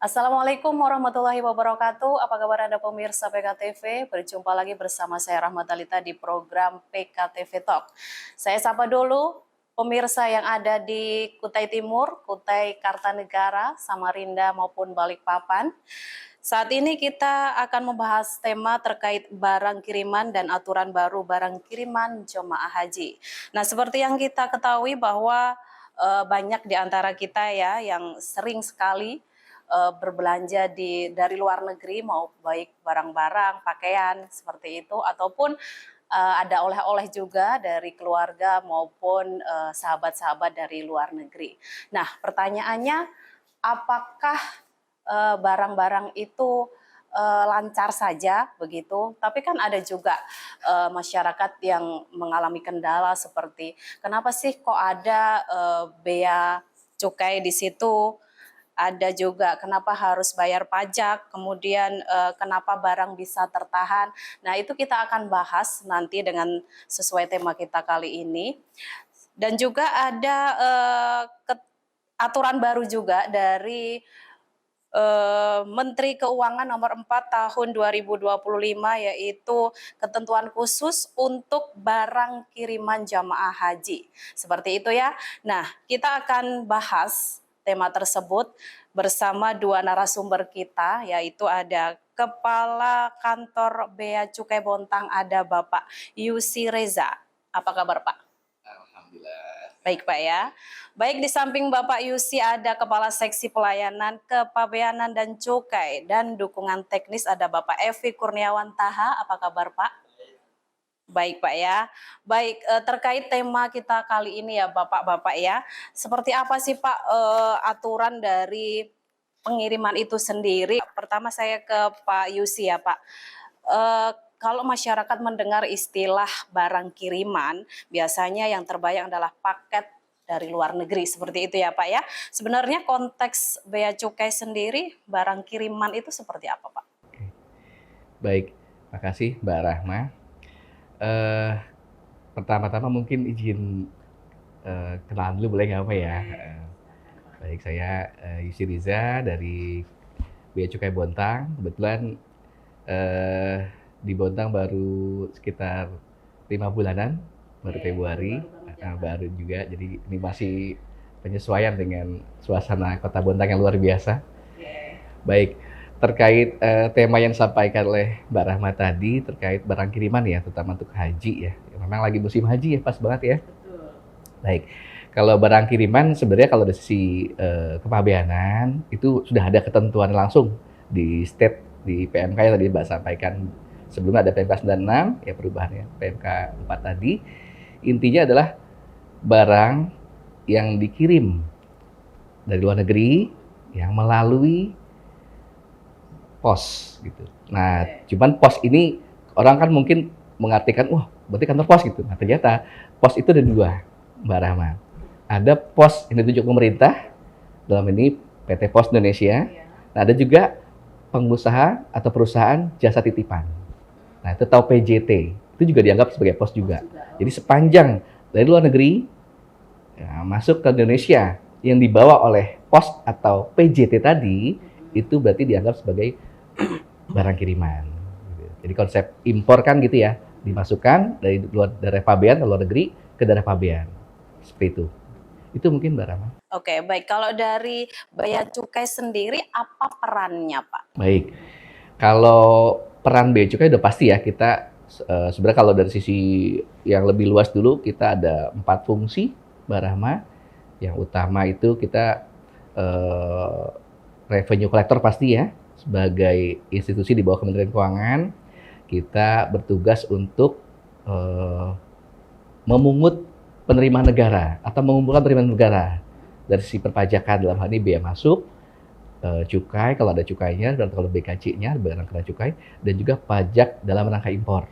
Assalamualaikum warahmatullahi wabarakatuh. Apa kabar Anda pemirsa PKTV? Berjumpa lagi bersama saya Rahmatalita di program PKTV Talk. Saya sapa dulu pemirsa yang ada di Kutai Timur, Kutai Kartanegara, Samarinda maupun Balikpapan. Saat ini kita akan membahas tema terkait barang kiriman dan aturan baru barang kiriman jemaah haji. Nah, seperti yang kita ketahui bahwa banyak di antara kita ya yang sering sekali berbelanja dari luar negeri, mau baik barang-barang, pakaian seperti itu, ataupun ada oleh-oleh juga dari keluarga maupun sahabat-sahabat dari luar negeri. Nah, pertanyaannya, apakah barang-barang itu lancar saja begitu? Tapi kan ada juga masyarakat yang mengalami kendala seperti kenapa sih kok ada bea cukai di situ? Ada juga kenapa harus bayar pajak, kemudian kenapa barang bisa tertahan. Nah, itu kita akan bahas nanti dengan sesuai tema kita kali ini. Dan juga ada aturan baru juga dari Menteri Keuangan nomor 4 tahun 2025, yaitu ketentuan khusus untuk barang kiriman jamaah haji. Seperti itu ya. Nah, kita akan bahas tema tersebut bersama dua narasumber kita, yaitu ada Kepala Kantor Bea Cukai Bontang, ada Bapak Yusi Reza. Apa kabar Pak? Alhamdulillah. Baik Pak ya. Baik, di samping Bapak Yusi ada Kepala Seksi Pelayanan Kepabeanan dan Cukai dan dukungan teknis ada Bapak Evi Kurniawan Taha. Apa kabar Pak? Baik Pak ya. Baik, terkait tema kita kali ini ya Bapak-Bapak ya. Seperti apa sih Pak aturan dari pengiriman itu sendiri? Pertama saya ke Pak Yusi ya Pak. Kalau masyarakat mendengar istilah barang kiriman, biasanya yang terbayang adalah paket dari luar negeri, seperti itu ya Pak ya. Sebenarnya konteks bea cukai sendiri, barang kiriman itu seperti apa Pak? Baik, makasih Mbak Rahma. Pertama-tama mungkin izin kenalan dulu boleh nggak Pak ya? Baik, saya Yusi Riza dari Bea Cukai Bontang. Kebetulan di Bontang baru sekitar 5 bulanan, baru Februari, baru juga. Jadi ini masih penyesuaian dengan suasana Kota Bontang yang luar biasa. Baik, terkait tema yang disampaikan oleh Mbak Rahma tadi terkait barang kiriman ya, terutama untuk haji ya. Memang lagi musim haji ya, pas banget ya. Betul. Baik, kalau barang kiriman sebenarnya kalau dari sisi kepabeanan itu sudah ada ketentuan langsung di di PMK yang tadi Mbak sampaikan. Sebelumnya ada PMK 96 ya, perubahannya PMK 4 tadi. Intinya adalah barang yang dikirim dari luar negeri yang melalui pos gitu. Nah, cuman pos ini orang kan mungkin mengartikan, wah berarti kantor pos gitu. Nah, ternyata pos itu ada dua, Mbak Rahma. Ada pos yang ditunjuk pemerintah, dalam ini PT Pos Indonesia. Nah, ada juga pengusaha atau perusahaan jasa titipan. Nah, itu tahu PJT, itu juga dianggap sebagai pos juga. Jadi sepanjang dari luar negeri ya, masuk ke Indonesia yang dibawa oleh pos atau PJT tadi, itu berarti dianggap sebagai barang kiriman. Jadi konsep impor kan gitu ya, dimasukkan dari pabean ke luar negeri ke daerah pabean. Seperti itu. Itu mungkin Mbak Rama. Oke, baik. Kalau dari bea cukai sendiri, apa perannya Pak? Baik, kalau peran bea cukai udah pasti ya, kita sebenarnya kalau dari sisi yang lebih luas dulu, kita ada 4 fungsi Mbak Rahma. Yang utama itu kita revenue collector pasti ya, sebagai institusi di bawah Kementerian Keuangan, kita bertugas untuk memungut penerimaan negara atau mengumpulkan penerimaan negara dari sisi perpajakan, dalam hal ini bea masuk, cukai kalau ada cukainya, dan kalau BKC-nya, barang kena cukai, dan juga pajak dalam rangka impor.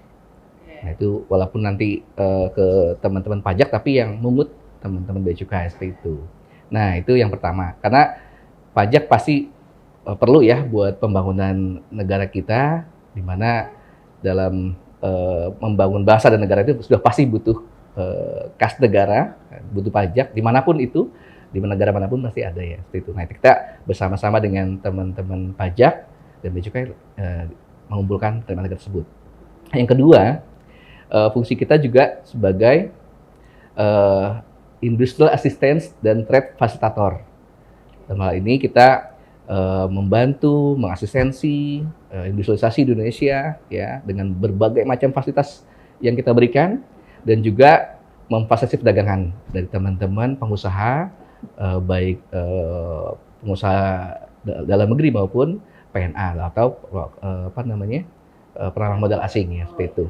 Nah itu walaupun nanti ke teman-teman pajak, tapi yang mungut teman-teman bea cukai seperti itu. Nah itu yang pertama, karena pajak pasti perlu ya buat pembangunan negara kita, di mana dalam membangun bangsa dan negara itu sudah pasti butuh kas negara, butuh pajak dimanapun itu, di negara manapun pasti ada ya seperti itu. Nah, kita bersama-sama dengan teman-teman pajak dan bea cukai mengumpulkan data tersebut. Yang kedua, fungsi kita juga sebagai industrial assistance dan trade facilitator. Dalam hal ini kita membantu mengasistensi industrialisasi di Indonesia ya dengan berbagai macam fasilitas yang kita berikan dan juga memfasilitasi perdagangan dari teman-teman pengusaha baik pengusaha dalam negeri maupun PNA atau penanaman modal asing ya seperti itu.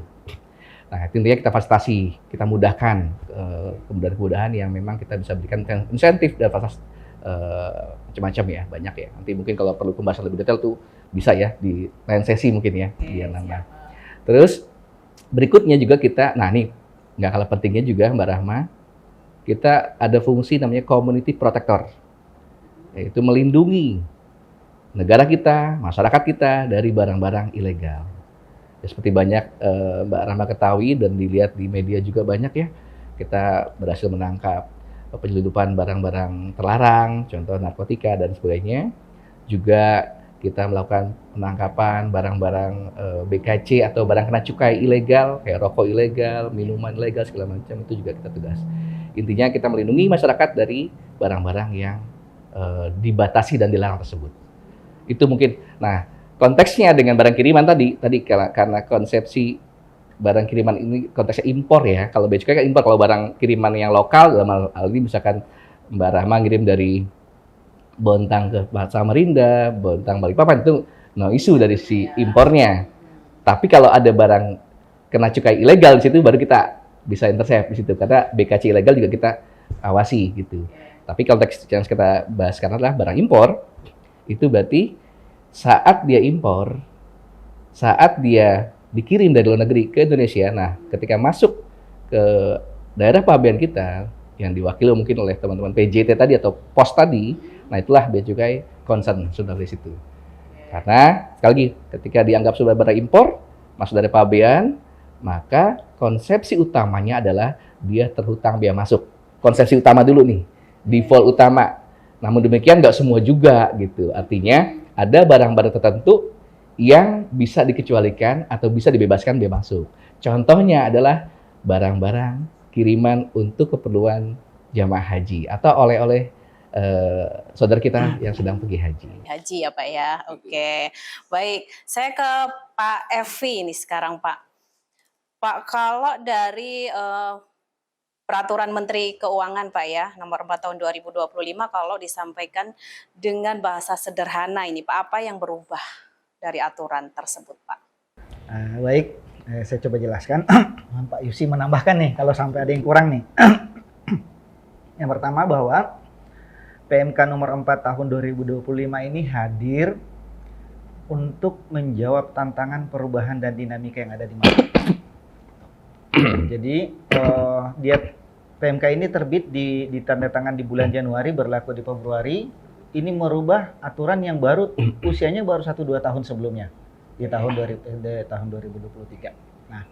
Nah, intinya kita fasilitasi, kita mudahkan kemudahan-kemudahan yang memang kita bisa berikan insentif dan fasilitas macam-macam ya, banyak ya. Nanti mungkin kalau perlu pembahasan lebih detail tuh bisa ya di lain sesi mungkin ya, biar nambah. Terus berikutnya juga kita, nah ini nggak kalah pentingnya juga Mbak Rahma, kita ada fungsi namanya community protector, yaitu melindungi negara kita, masyarakat kita dari barang-barang ilegal. Ya, seperti banyak Mbak Rahma ketahui dan dilihat di media juga banyak ya, kita berhasil menangkap penyelundupan barang-barang terlarang, contoh narkotika dan sebagainya. Juga kita melakukan penangkapan barang-barang BKC atau barang kena cukai ilegal, kayak rokok ilegal, minuman ilegal, segala macam, itu juga kita tugas. Intinya kita melindungi masyarakat dari barang-barang yang dibatasi dan dilarang tersebut. Itu mungkin, nah konteksnya dengan barang kiriman tadi karena konsepsi barang kiriman ini konteksnya impor ya, kalau bea cukai kan impor, kalau barang kiriman yang lokal, dalam hal ini misalkan Mbak Rahma ngirim dari Bontang ke Samarinda, Bontang Balikpapan, itu no isu dari si impornya. Tapi kalau ada barang kena cukai ilegal di situ baru kita bisa intercept di situ, karena BKC ilegal juga kita awasi gitu. Tapi konteks yang kita bahas sekarang adalah barang impor, itu berarti saat dia impor, saat dia dikirim dari luar negeri ke Indonesia, nah ketika masuk ke daerah pabean kita yang diwakili mungkin oleh teman-teman PJT tadi atau pos tadi, nah itulah bea cukai concern sudah dari situ. Karena sekali lagi ketika dianggap sudah barang impor masuk dari pabean, maka konsepsi utamanya adalah dia terhutang bea masuk. Konsepsi utama dulu nih, default utama. Namun demikian nggak semua juga gitu. Artinya ada barang-barang tertentu yang bisa dikecualikan atau bisa dibebaskan bea masuk. Contohnya adalah barang-barang kiriman untuk keperluan jamaah haji atau oleh-oleh saudara kita yang sedang pergi haji. Haji ya Pak ya, oke. Baik, saya ke Pak Evi ini sekarang Pak. Pak, kalau dari Peraturan Menteri Keuangan Pak ya, nomor 4 tahun 2025 kalau disampaikan dengan bahasa sederhana ini Pak, apa yang berubah dari aturan tersebut Pak? Baik, saya coba jelaskan. Pak Yusi menambahkan nih kalau sampai ada yang kurang nih. Yang pertama bahwa PMK nomor 4 tahun 2025 ini hadir untuk menjawab tantangan perubahan dan dinamika yang ada di masyarakat. Jadi dia PMK ini terbit ditandatangan di bulan Januari, berlaku di Februari. Ini merubah aturan yang baru, usianya baru 1-2 tahun sebelumnya di tahun 2023. Nah,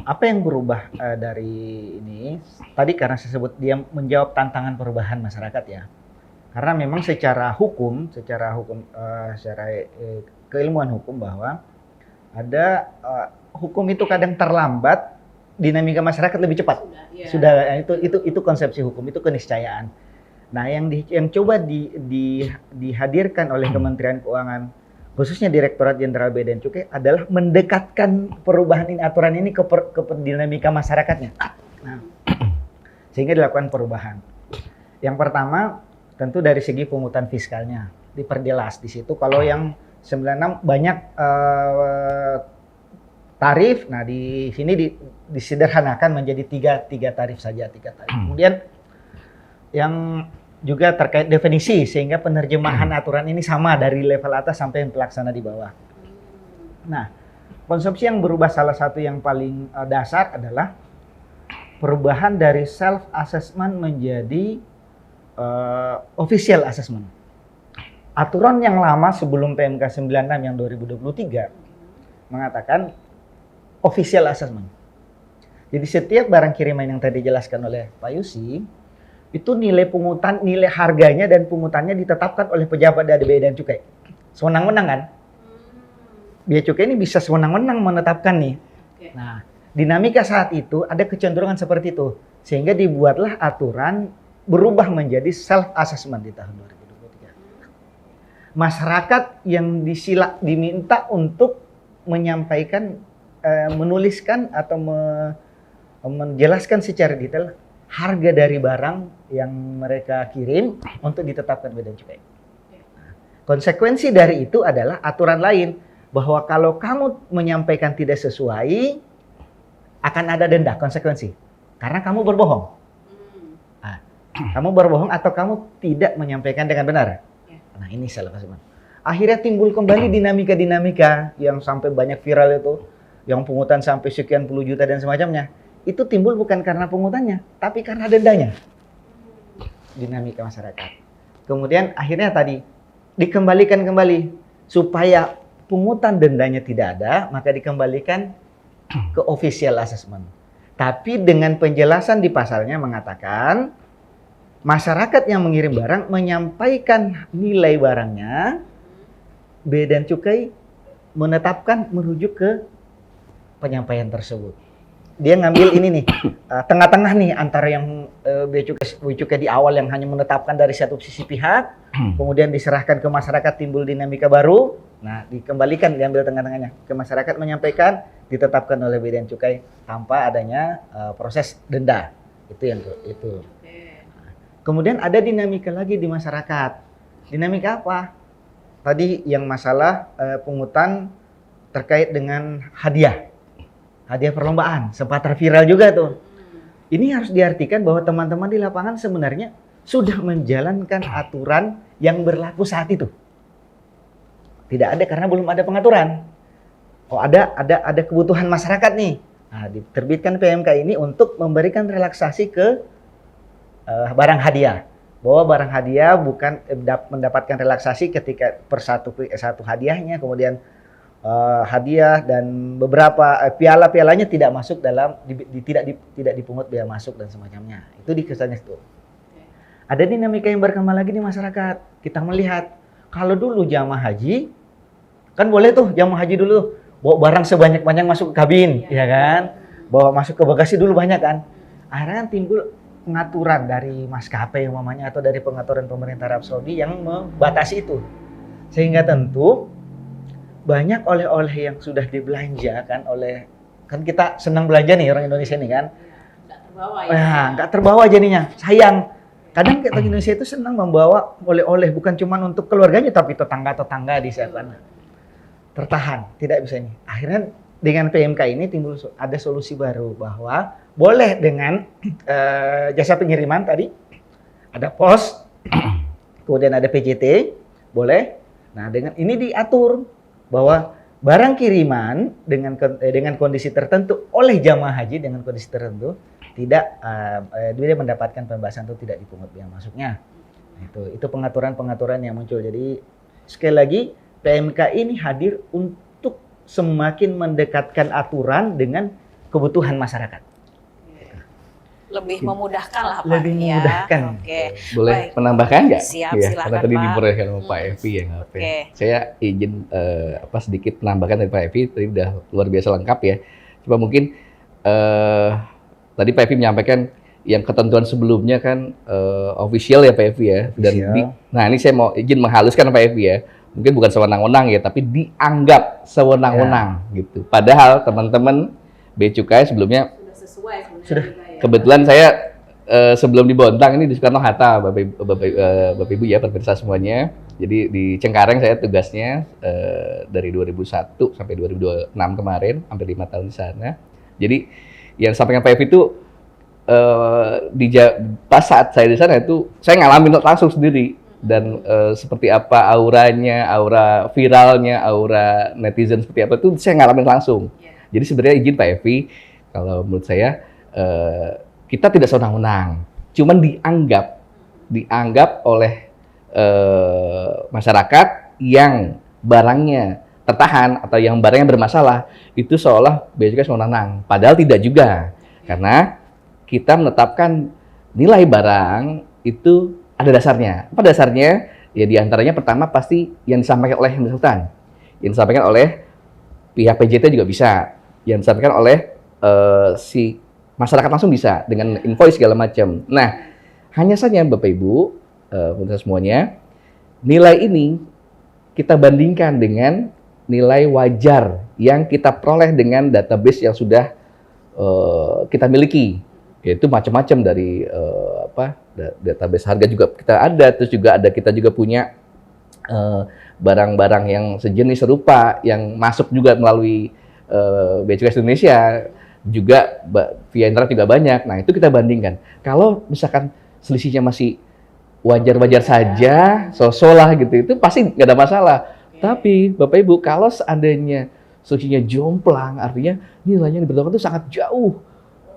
apa yang berubah dari ini? Tadi karena saya sebut dia menjawab tantangan perubahan masyarakat ya. Karena memang secara keilmuan hukum bahwa ada hukum itu kadang terlambat, dinamika masyarakat lebih cepat. Sudah itu konsepsi hukum, itu keniscayaan. Nah, yang coba dihadirkan oleh Kementerian Keuangan, khususnya Direktorat Jenderal Bea dan Cukai, adalah mendekatkan perubahan ini, aturan ini ke dinamika masyarakatnya. Nah, sehingga dilakukan perubahan. Yang pertama, tentu dari segi pungutan fiskalnya diperjelas di situ. Kalau yang 96 banyak tarif, nah di sini disederhanakan menjadi tiga tarif saja, 3 tarif. Kemudian yang juga terkait definisi, sehingga penerjemahan aturan ini sama dari level atas sampai yang pelaksana di bawah. Nah, konsepsi yang berubah salah satu yang paling dasar adalah perubahan dari self assessment menjadi official assessment. Aturan yang lama sebelum PMK 96 yang 2023 mengatakan official assessment. Jadi setiap barang kiriman yang tadi dijelaskan oleh Pak Yusi, itu nilai pungutan, nilai harganya dan pungutannya ditetapkan oleh pejabat dari Bea dan Cukai. Sewenang-wenang kan? Bea Cukai ini bisa sewenang-wenang menetapkan nih. Nah, dinamika saat itu ada kecenderungan seperti itu. Sehingga dibuatlah aturan berubah menjadi self-assessment di tahun 2023. Masyarakat yang diminta untuk menyampaikan, menuliskan atau menjelaskan secara detail harga dari barang yang mereka kirim untuk ditetapkan Bea dan Cukai. Nah, konsekuensi dari itu adalah aturan lain bahwa kalau kamu menyampaikan tidak sesuai akan ada denda, konsekuensi karena kamu berbohong. Nah, kamu berbohong atau kamu tidak menyampaikan dengan benar. Nah, ini salah satu. Akhirnya timbul kembali dinamika-dinamika yang sampai banyak viral itu, yang pungutan sampai sekian puluh juta dan semacamnya. Itu timbul bukan karena pungutannya, tapi karena dendanya. Dinamika masyarakat. Kemudian akhirnya tadi dikembalikan kembali supaya pungutan dendanya tidak ada, maka dikembalikan ke official assessment. Tapi dengan penjelasan di pasalnya mengatakan masyarakat yang mengirim barang menyampaikan nilai barangnya, Bea dan Cukai menetapkan merujuk ke penyampaian tersebut. Dia ngambil ini nih, tengah-tengah nih antara yang Bea Cukai di awal yang hanya menetapkan dari satu sisi pihak, kemudian diserahkan ke masyarakat, timbul dinamika baru. Nah, dikembalikan, diambil tengah-tengahnya ke masyarakat, menyampaikan, ditetapkan oleh Bea dan Cukai tanpa adanya proses denda. Itu yang itu. Kemudian ada dinamika lagi di masyarakat. Dinamika apa? Tadi yang masalah pungutan terkait dengan hadiah perlombaan, sempat terviral juga tuh. Ini harus diartikan bahwa teman-teman di lapangan sebenarnya sudah menjalankan aturan yang berlaku saat itu. Tidak ada karena belum ada pengaturan. Oh, ada kebutuhan masyarakat nih. Nah, diterbitkan PMK ini untuk memberikan relaksasi ke barang hadiah. Bahwa barang hadiah bukan mendapatkan relaksasi ketika per satu hadiahnya, kemudian hadiah dan beberapa piala-pialanya tidak masuk dalam tidak dipungut biaya masuk dan semacamnya. Itu dikesannya itu. Ada dinamika yang berkembang lagi di masyarakat. Kita melihat kalau dulu jamaah haji kan boleh tuh jamaah haji dulu bawa barang sebanyak-banyak masuk ke kabin, ya kan? Bawa masuk ke bagasi dulu banyak kan. Akhirnya timbul pengaturan dari maskapai umpamanya atau dari pengaturan pemerintah Arab Saudi yang membatasi itu. Sehingga tentu banyak oleh-oleh yang sudah dibelanjakan oleh, kan kita senang belanja nih orang Indonesia nih kan, nggak terbawa ya. Nah, nggak terbawa jadinya, sayang. Kadang kita Indonesia itu senang membawa oleh-oleh bukan cuma untuk keluarganya tapi tetangga-tetangga di sana. Tertahan, tidak bisa ini. Akhirnya dengan PMK ini timbul ada solusi baru bahwa boleh dengan jasa pengiriman tadi ada pos, kemudian ada PJT, boleh. Nah, dengan ini diatur bahwa barang kiriman dengan kondisi tertentu oleh jamaah haji dengan kondisi tertentu tidak dia mendapatkan pembahasan itu tidak dipungut biaya masuknya. Nah, itu pengaturan-pengaturan yang muncul. Jadi sekali lagi PMK ini hadir untuk semakin mendekatkan aturan dengan kebutuhan masyarakat. Lebih memudahkan lah Pak. Lebih memudahkan. Oke. Boleh menambahkan nggak? Siap, ya, silakan karena tadi Pak. diperolehkan sama Pak Evi ya. Oke. Saya izin sedikit menambahkan dari Pak Evi, tadi udah luar biasa lengkap ya. Coba mungkin tadi Pak Evi menyampaikan yang ketentuan sebelumnya kan official ya Pak Evi ya. Nah ini saya mau izin menghaluskan Pak Evi ya. Mungkin bukan sewenang-wenang ya, tapi dianggap sewenang-wenang gitu. Padahal teman-teman Bea Cukai sebelumnya Sudah sesuai sebenarnya. Sudah. Kebetulan saya sebelum di Bontang ini di Soekarno-Hatta, Bapak Ibu ya, pemirsa semuanya. Jadi di Cengkareng saya tugasnya dari 2001 sampai 2026 kemarin, hampir 5 tahun di sana. Jadi yang sampaikan Pak Evi itu pas saat saya di sana itu saya ngalamin langsung sendiri dan seperti apa auranya, aura viralnya, aura netizen seperti apa itu saya ngalamin langsung. Jadi sebenarnya izin Pak Evi, kalau menurut saya kita tidak sewenang-wenang, cuman dianggap oleh masyarakat yang barangnya tertahan atau yang barangnya bermasalah itu seolah Bea Cukai sewenang-wenang. Padahal tidak juga, karena kita menetapkan nilai barang itu ada dasarnya. Apa dasarnya? Ya diantaranya pertama pasti yang disampaikan oleh yang bersangkutan, yang disampaikan oleh pihak PJT juga bisa, yang disampaikan oleh si masyarakat langsung bisa dengan invoice segala macam. Nah, hanya saja Bapak Ibu, pemirsa semuanya, nilai ini kita bandingkan dengan nilai wajar yang kita peroleh dengan database yang sudah kita miliki, yaitu macam-macam dari database harga juga kita ada, terus juga kita juga punya barang-barang yang sejenis serupa yang masuk juga melalui Bea Cukai Indonesia, juga via internet juga banyak. Nah, itu kita bandingkan. Kalau misalkan selisihnya masih wajar-wajar saja, so-so lah gitu, itu pasti nggak ada masalah. Tapi Bapak Ibu, kalau seandainya selisihnya jomplang, artinya nilainya yang diberlakukan itu sangat jauh,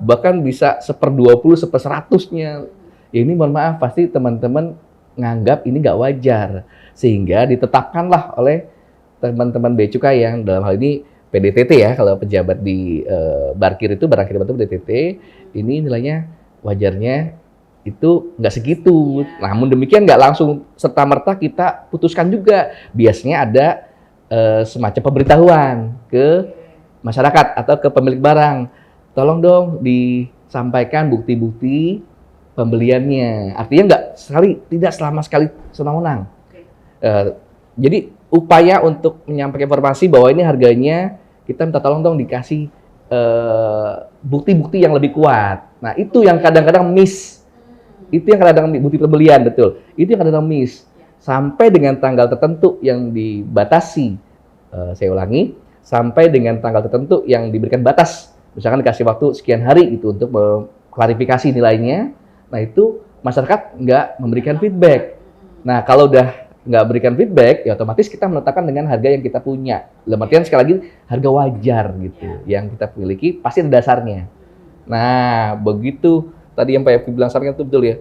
bahkan bisa 1/20, 1/100-nya. Ya ini mohon maaf, pasti teman-teman nganggap ini nggak wajar, sehingga ditetapkanlah oleh teman-teman Bea Cukai yang dalam hal ini PDTT ya, kalau pejabat di Barkir itu, barang kiriman itu PDTT, ini nilainya wajarnya itu nggak segitu. Namun demikian nggak langsung serta-merta kita putuskan juga. Biasanya ada semacam pemberitahuan ke masyarakat atau ke pemilik barang. Tolong dong disampaikan bukti-bukti pembeliannya. Artinya tidak selama sekali sewenang-wenang. Jadi upaya untuk menyampaikan informasi bahwa ini harganya, kita minta tolong dong dikasih bukti-bukti yang lebih kuat. Nah, itu yang kadang-kadang miss. Itu yang kadang-kadang bukti pembelian, betul. Itu yang kadang-kadang miss. Sampai dengan tanggal tertentu yang dibatasi, saya ulangi, sampai dengan tanggal tertentu yang diberikan batas. Misalkan dikasih waktu sekian hari itu untuk klarifikasi nilainya. Nah, itu masyarakat nggak memberikan feedback. Nah, kalau udah nggak berikan feedback, ya otomatis kita menetapkan dengan harga yang kita punya. Dalam artian sekali lagi, harga wajar gitu. Yang kita miliki pasti ada dasarnya. Nah, begitu tadi yang Pak Evi bilang sampaikan itu betul ya.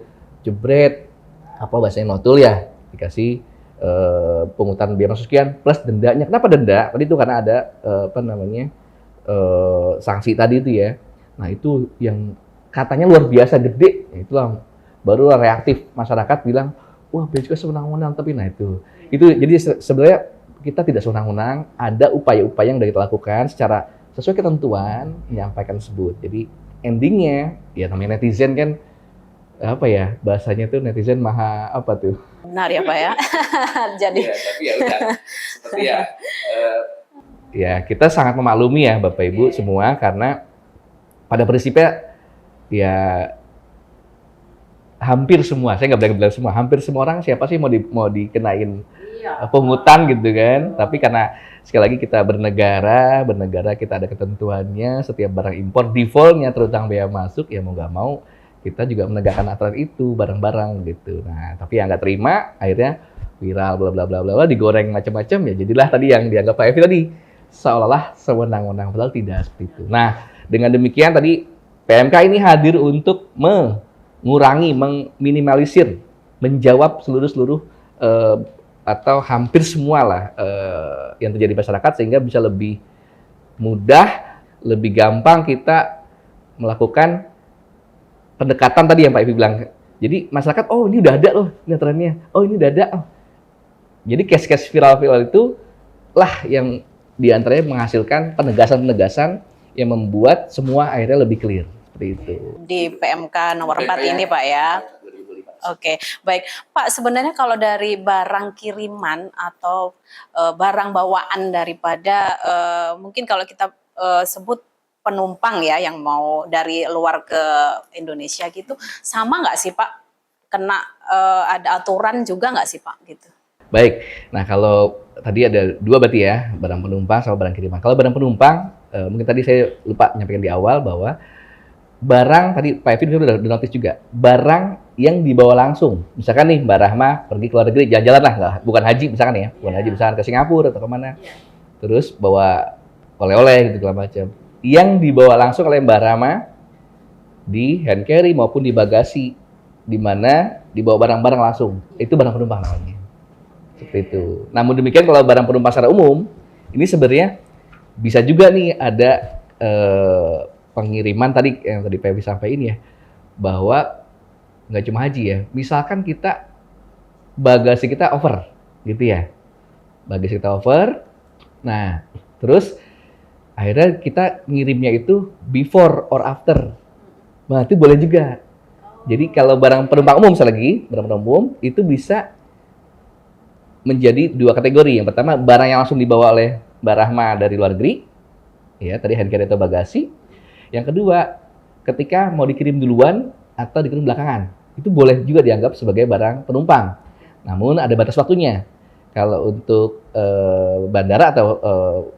Jebret, apa bahasanya notul ya, dikasih pungutan biaya masuk sekian plus dendanya. Kenapa denda? Tadi itu karena ada sanksi tadi itu ya. Nah, itu yang katanya luar biasa gede. Itulah baru reaktif masyarakat bilang, wah, Bea Cukai sewenang-wenang, tapi nah itu jadi sebenarnya kita tidak sewenang-wenang, ada upaya-upaya yang kita lakukan secara sesuai ketentuan menyampaikan tersebut. Jadi endingnya ya namanya netizen kan apa ya bahasanya tuh, netizen maha apa tuh? Benar ya Pak ya. Jadi ya, tapi ya udah seperti ya ya kita sangat memaklumi ya Bapak Ibu semua, karena pada prinsipnya ya hampir semua, saya nggak bilang semua, hampir semua orang siapa sih mau dikenain pungutan gitu kan. Tapi karena sekali lagi kita bernegara kita ada ketentuannya, setiap barang impor defaultnya terutang bea masuk, ya mau nggak mau kita juga menegakkan aturan itu barang-barang gitu. Nah, tapi yang nggak terima akhirnya viral bla bla bla bla, digoreng macam-macam, ya jadilah tadi yang dianggap Pak Evi tadi seolah-olah sewenang-wenang, padahal tidak seperti itu. Nah, dengan demikian tadi PMK ini hadir untuk mengurangi, meminimalisir, menjawab seluruh atau hampir semua lah yang terjadi di masyarakat, sehingga bisa lebih mudah, lebih gampang kita melakukan pendekatan tadi yang Pak Evi bilang. Jadi masyarakat, oh ini udah ada loh ini trennya, oh ini udah ada. Jadi case-case viral-viral itu lah yang diantaranya menghasilkan penegasan-penegasan yang membuat semua akhirnya lebih clear. Seperti itu. Di PMK nomor 4 ini Pak ya. Oke, baik. Pak, sebenarnya kalau dari barang kiriman atau barang bawaan daripada mungkin kalau kita sebut penumpang ya yang mau dari luar ke Indonesia gitu, sama nggak sih Pak? Kena ada aturan juga nggak sih Pak gitu? Baik, nah kalau tadi ada dua berarti ya, barang penumpang sama barang kiriman. Kalau barang penumpang, mungkin tadi saya lupa nyampaikan di awal bahwa barang tadi Pak Evi udah notice juga, barang yang dibawa langsung, misalkan nih Mbak Rahma pergi ke luar negeri jalan-jalan lah, bukan haji misalkan ya, bukan haji misalkan ke Singapura atau kemana, terus bawa oleh-oleh gitu segala macam, yang dibawa langsung oleh Mbak Rahma di hand carry maupun di bagasi, di mana dibawa barang-barang langsung, itu barang penumpang namanya, seperti itu. Namun demikian kalau barang penumpang secara umum, ini sebenarnya bisa juga nih ada pengiriman tadi yang tadi Pak Evi sampaikan ya, bahwa nggak cuma haji ya. Misalkan kita bagasi kita over, gitu ya. Bagasi kita over. Nah, terus akhirnya kita ngirimnya itu before or after. Nah, itu boleh juga. Jadi kalau barang penumpang umum lagi, barang penumpang umum itu bisa menjadi dua kategori. Yang pertama, barang yang langsung dibawa oleh Mbak Rahma dari luar negeri, ya tadi hand carry atau bagasi. Yang kedua, ketika mau dikirim duluan atau dikirim belakangan, itu boleh juga dianggap sebagai barang penumpang. Namun ada batas waktunya. Kalau untuk bandara atau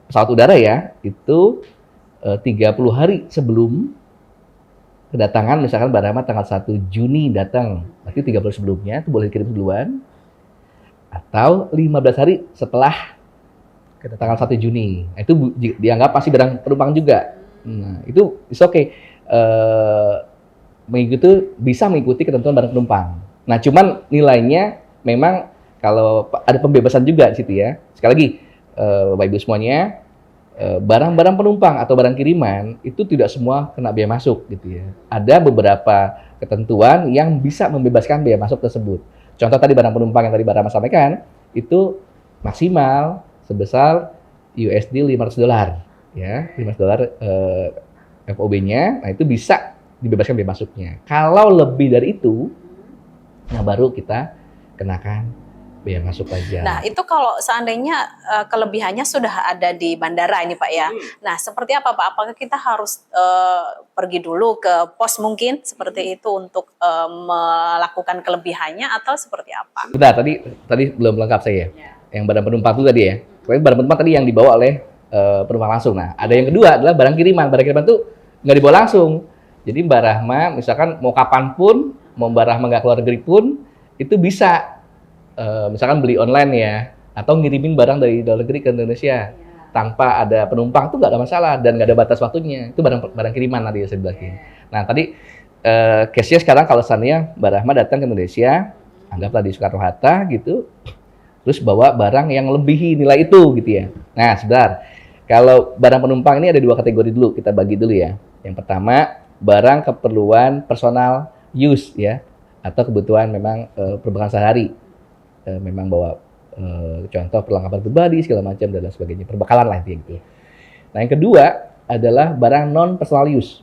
pesawat udara ya, itu 30 hari sebelum kedatangan, misalkan Mbak Rahma tanggal 1 Juni datang, berarti 30 hari sebelumnya itu boleh dikirim duluan. Atau 15 hari setelah tanggal 1 Juni. Nah, itu dianggap masih barang penumpang juga. Nah, itu is okay. Bisa mengikuti ketentuan barang penumpang. Nah, cuman nilainya memang kalau ada pembebasan juga di situ ya. Sekali lagi, Bapak Ibu semuanya, barang-barang penumpang atau barang kiriman itu tidak semua kena biaya masuk gitu ya. Ada beberapa ketentuan yang bisa membebaskan biaya masuk tersebut. Contoh tadi barang penumpang yang tadi Mbak Rahma sampaikan, itu maksimal sebesar USD $500 ya, $500 FOB-nya. Nah, itu bisa dibebaskan biaya masuknya. Kalau lebih dari itu, nah baru kita kenakan biaya masuk aja. Nah, itu kalau seandainya kelebihannya sudah ada di bandara ini Pak ya. Nah, seperti apa Pak? Apakah kita harus pergi dulu ke pos mungkin seperti itu untuk melakukan kelebihannya atau seperti apa? Bentar, tadi belum lengkap saya. Yang barang penumpang itu tadi ya. Barang penumpang tadi yang dibawa oleh penumpang langsung. Nah, ada yang kedua adalah barang kiriman. Barang kiriman itu nggak dibawa langsung. Jadi Mbak Rahma misalkan mau kapanpun, mau Mbak Rahma nggak keluar negeri pun, itu bisa. Misalkan beli online ya, atau ngirimin barang dari luar negeri ke Indonesia tanpa ada penumpang, itu nggak ada masalah dan nggak ada batas waktunya. Itu barang kiriman tadi ya saya bilang. Nah, tadi case-nya sekarang kalau seandainya Mbak Rahma datang ke Indonesia, anggaplah di Soekarno-Hatta gitu, terus bawa barang yang lebihi nilai itu gitu ya. Nah, sebentar. Kalau barang penumpang ini ada dua kategori dulu, kita bagi dulu ya. Yang pertama, barang keperluan personal use ya, atau kebutuhan memang perbekalan sehari. Memang bawa contoh perlengkapan pribadi segala macam dan lain sebagainya, perbekalan lah gitu. Nah, yang kedua adalah barang non personal use.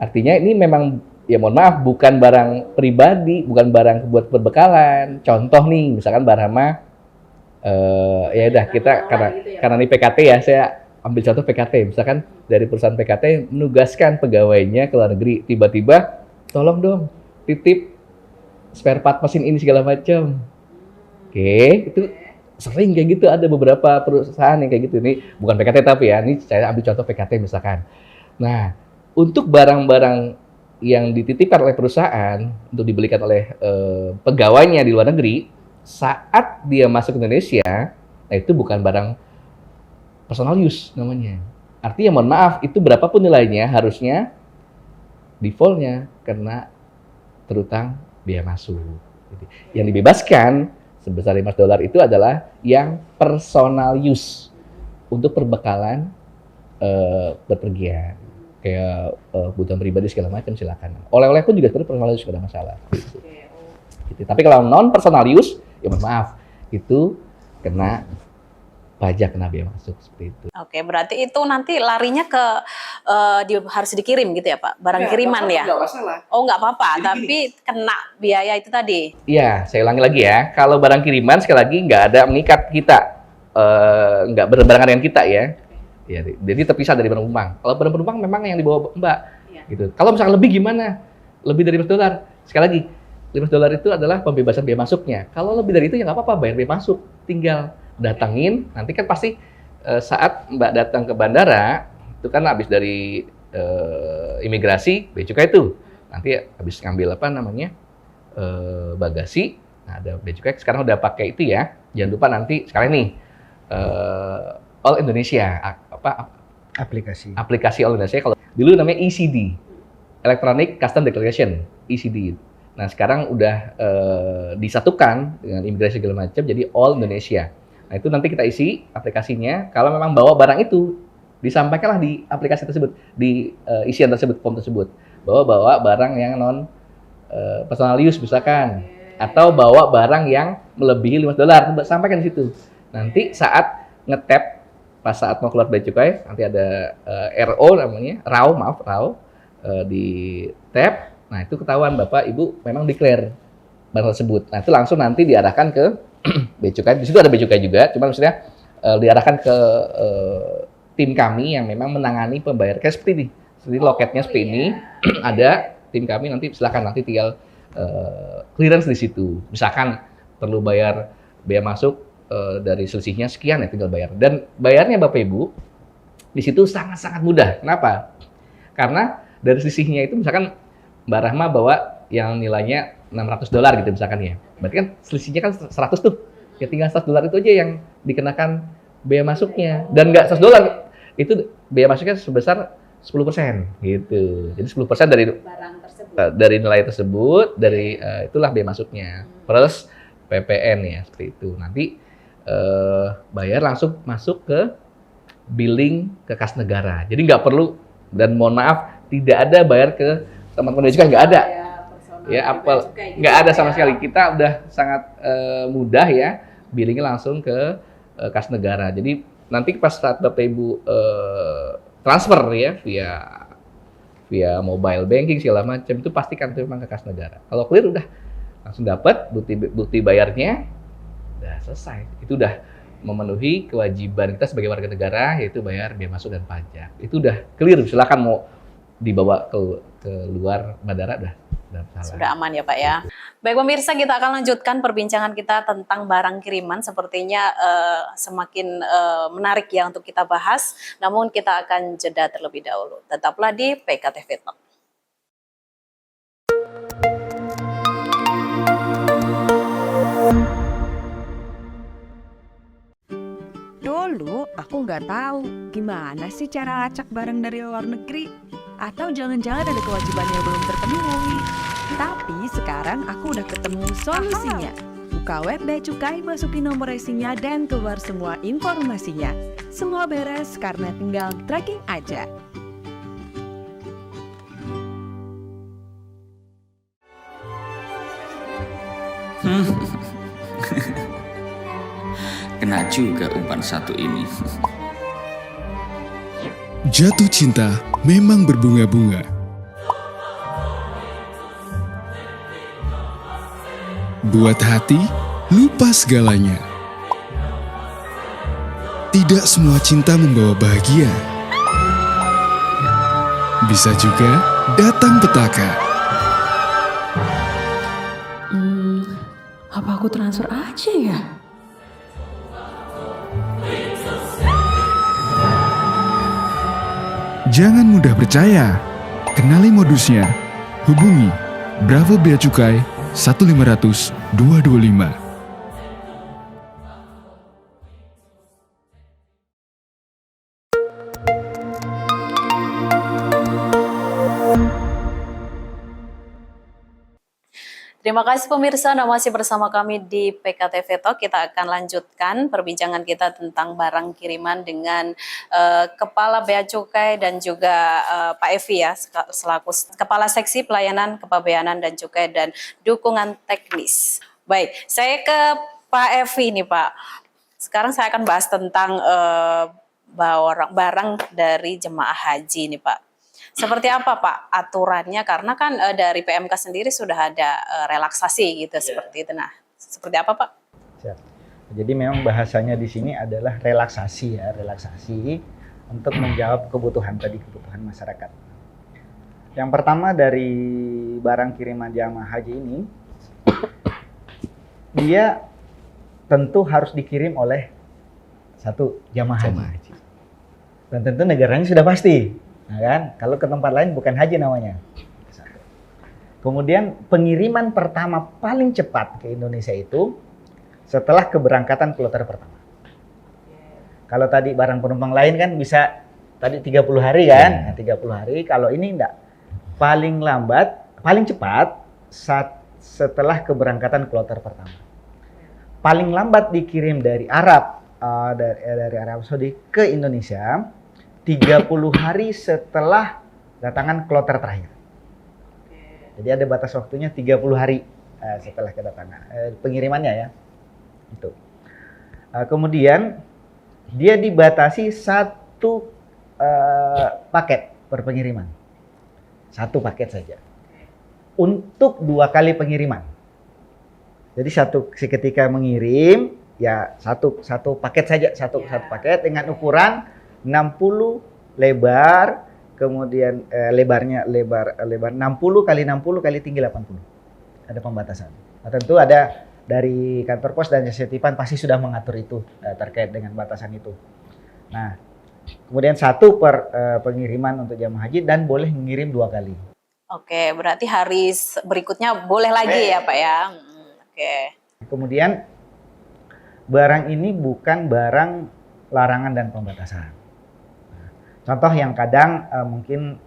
Artinya ini memang ya mohon maaf bukan barang pribadi, bukan barang buat perbekalan. Contoh nih, misalkan Mbak Rahma ya udah kita karena ini PKT ya, saya ambil contoh PKT. Misalkan dari perusahaan PKT menugaskan pegawainya ke luar negeri, tiba-tiba tolong dong titip spare part mesin ini segala macam. Oke, itu sering kayak gitu, ada beberapa perusahaan yang kayak gitu. Ini bukan PKT tapi ya, ini saya ambil contoh PKT misalkan. Nah, untuk barang-barang yang dititipkan oleh perusahaan untuk dibelikan oleh pegawainya di luar negeri, saat dia masuk ke Indonesia, nah itu bukan barang personal use namanya. Artinya mohon maaf, itu berapapun nilainya harusnya default-nya kena terutang biaya masuk. Yang dibebaskan sebesar $500 itu adalah yang personal use untuk perbekalan bepergian, kayak kebutuhan pribadi segala macam silakan. Oleh-oleh pun juga sebenarnya personal use tidak ada masalah. Gitu. Tapi kalau non personal use, ya mohon maaf, itu kena pajak, kena biaya masuk seperti itu. Oke, berarti itu nanti larinya ke harus dikirim gitu ya Pak, barang kiriman ya? Nggak masalah. Oh nggak apa-apa, tapi kena biaya itu tadi. Iya, saya ulangi lagi ya. Kalau barang kiriman sekali lagi nggak ada mengikat kita, nggak berbarengan dengan kita ya. Ya, jadi terpisah dari barang penumpang. Kalau barang penumpang memang yang dibawa Mbak, gitu. Kalau misalkan lebih gimana? Lebih dari $500. Sekali lagi, $500 itu adalah pembebasan biaya masuknya. Kalau lebih dari itu ya nggak apa-apa, bayar biaya masuk. Tinggal datangin, nanti kan pasti saat Mbak datang ke bandara, itu kan habis dari imigrasi, bea cukai itu. Nanti habis ngambil apa namanya, bagasi, nah ada bea cukai, sekarang udah pakai itu ya. Jangan lupa nanti, sekarang nih, All Indonesia, aplikasi All Indonesia, kalau dulu namanya ECD, Electronic Custom Declaration, ECD. Nah sekarang udah disatukan dengan imigrasi segala macam, jadi All Indonesia. Nah itu nanti kita isi aplikasinya, kalau memang bawa barang itu, disampaikanlah di aplikasi tersebut, di isian tersebut, form tersebut, bahwa bawa barang yang non personal use misalkan, atau bawa barang yang melebihi $15, sampaikan di situ. Nanti saat nge-tap, pas saat mau keluar bea cukai, nanti ada RO namanya, RAW, di tap. Nah itu ketahuan Bapak Ibu memang declare barang tersebut. Nah itu langsung nanti diarahkan ke bea cukai. Di situ ada bea cukai juga, cuma maksudnya diarahkan ke tim kami yang memang menangani pembayaran kayak seperti ini. Seperti loketnya seperti ini, ada tim kami nanti silakan nanti tinggal clearance di situ. Misalkan perlu bayar bea masuk dari selisihnya sekian ya tinggal bayar. Dan bayarnya Bapak Ibu di situ sangat-sangat mudah. Kenapa? Karena dari selisihnya itu misalkan Mbak Rahma bawa yang nilainya $600 gitu misalkan ya. Berarti kan selisihnya kan 100 tuh. Ya tinggal $100 itu aja yang dikenakan bea masuknya. Dan nggak $100, itu bea masuknya sebesar 10% gitu. Jadi 10% dari Barang tersebut. dari nilai tersebut, dari itulah bea masuknya. Plus PPN ya seperti itu. Nanti bayar langsung masuk ke billing ke kas negara. Jadi nggak perlu, dan mohon maaf tidak ada bayar ke teman-teman bea cukai, nggak ada. Ya apa nggak ada sama sekali. Kita udah sangat mudah ya billingnya langsung ke kas negara. Jadi nanti pas saat Bapak Ibu transfer ya via mobile banking segala macam itu pastikan itu memang ke kas negara. Kalau clear udah langsung dapat bukti bayarnya, udah selesai. Itu udah memenuhi kewajiban kita sebagai warga negara, yaitu bayar bea masuk dan pajak. Itu udah clear. Silakan mau dibawa ke luar bandara udah Sudah aman ya Pak ya. Baik pemirsa, kita akan lanjutkan perbincangan kita tentang barang kiriman. Sepertinya semakin menarik ya untuk kita bahas. Namun kita akan jeda terlebih dahulu. Tetaplah di PKTV Talk. Dulu aku nggak tahu gimana sih cara lacak barang dari luar negeri. Atau jangan-jangan ada kewajiban yang belum terpenuhi. Tapi sekarang aku udah ketemu solusinya. Buka web Bea Cukai, masukin nomor resinya dan keluar semua informasinya. Semua beres karena tinggal tracking aja. Kena juga umpan satu ini. Jatuh cinta memang berbunga-bunga. Buat hati, lupa segalanya. Tidak semua cinta membawa bahagia. Bisa juga datang petaka. Apa aku transfer aja ya? Jangan mudah percaya. Kenali modusnya. Hubungi Bravo Bea Cukai 1500 225. Terima kasih pemirsa, Anda masih bersama kami di PKTV Talk. Kita akan lanjutkan perbincangan kita tentang barang kiriman dengan Kepala Bea Cukai dan juga Pak Evi ya, selaku Kepala Seksi Pelayanan Kepabeanan dan Cukai dan Dukungan Teknis. Baik, saya ke Pak Evi nih Pak. Sekarang saya akan bahas tentang barang dari jemaah haji nih Pak. Seperti apa Pak aturannya? Karena kan dari PMK sendiri sudah ada relaksasi gitu seperti itu. Nah, seperti apa Pak? Siap. Jadi memang bahasanya di sini adalah relaksasi ya, relaksasi untuk menjawab kebutuhan masyarakat. Yang pertama dari barang kiriman jamaah haji ini, dia tentu harus dikirim oleh satu jamaah haji. Dan tentu negaranya sudah pasti. Nah kan, kalau ke tempat lain bukan haji namanya. Kemudian pengiriman pertama paling cepat ke Indonesia itu setelah keberangkatan kloter pertama. Kalau tadi barang penumpang lain kan bisa tadi 30 hari kan, nah, 30 hari. Kalau ini enggak. Paling lambat, paling cepat setelah keberangkatan kloter pertama. Paling lambat dikirim dari Arab, dari Arab Saudi ke Indonesia 30 hari setelah datangan kloter terakhir. Jadi ada batas waktunya 30 hari setelah kedatangan pengirimannya ya. Itu. Kemudian dia dibatasi satu paket per pengiriman. Satu paket saja. Untuk 2 kali pengiriman. Jadi ketika mengirim ya satu paket saja, satu paket dengan ukuran 60 lebar, kemudian lebar 60 kali 60 kali tinggi 80. Ada pembatasan. Nah, tentu ada dari kantor pos dan jasa titipan pasti sudah mengatur itu terkait dengan batasan itu. Nah, kemudian satu per pengiriman untuk jamaah haji dan boleh mengirim 2 kali. Oke, berarti hari berikutnya boleh lagi ya Pak ya. Oke. Kemudian barang ini bukan barang larangan dan pembatasan. Contoh yang kadang mungkin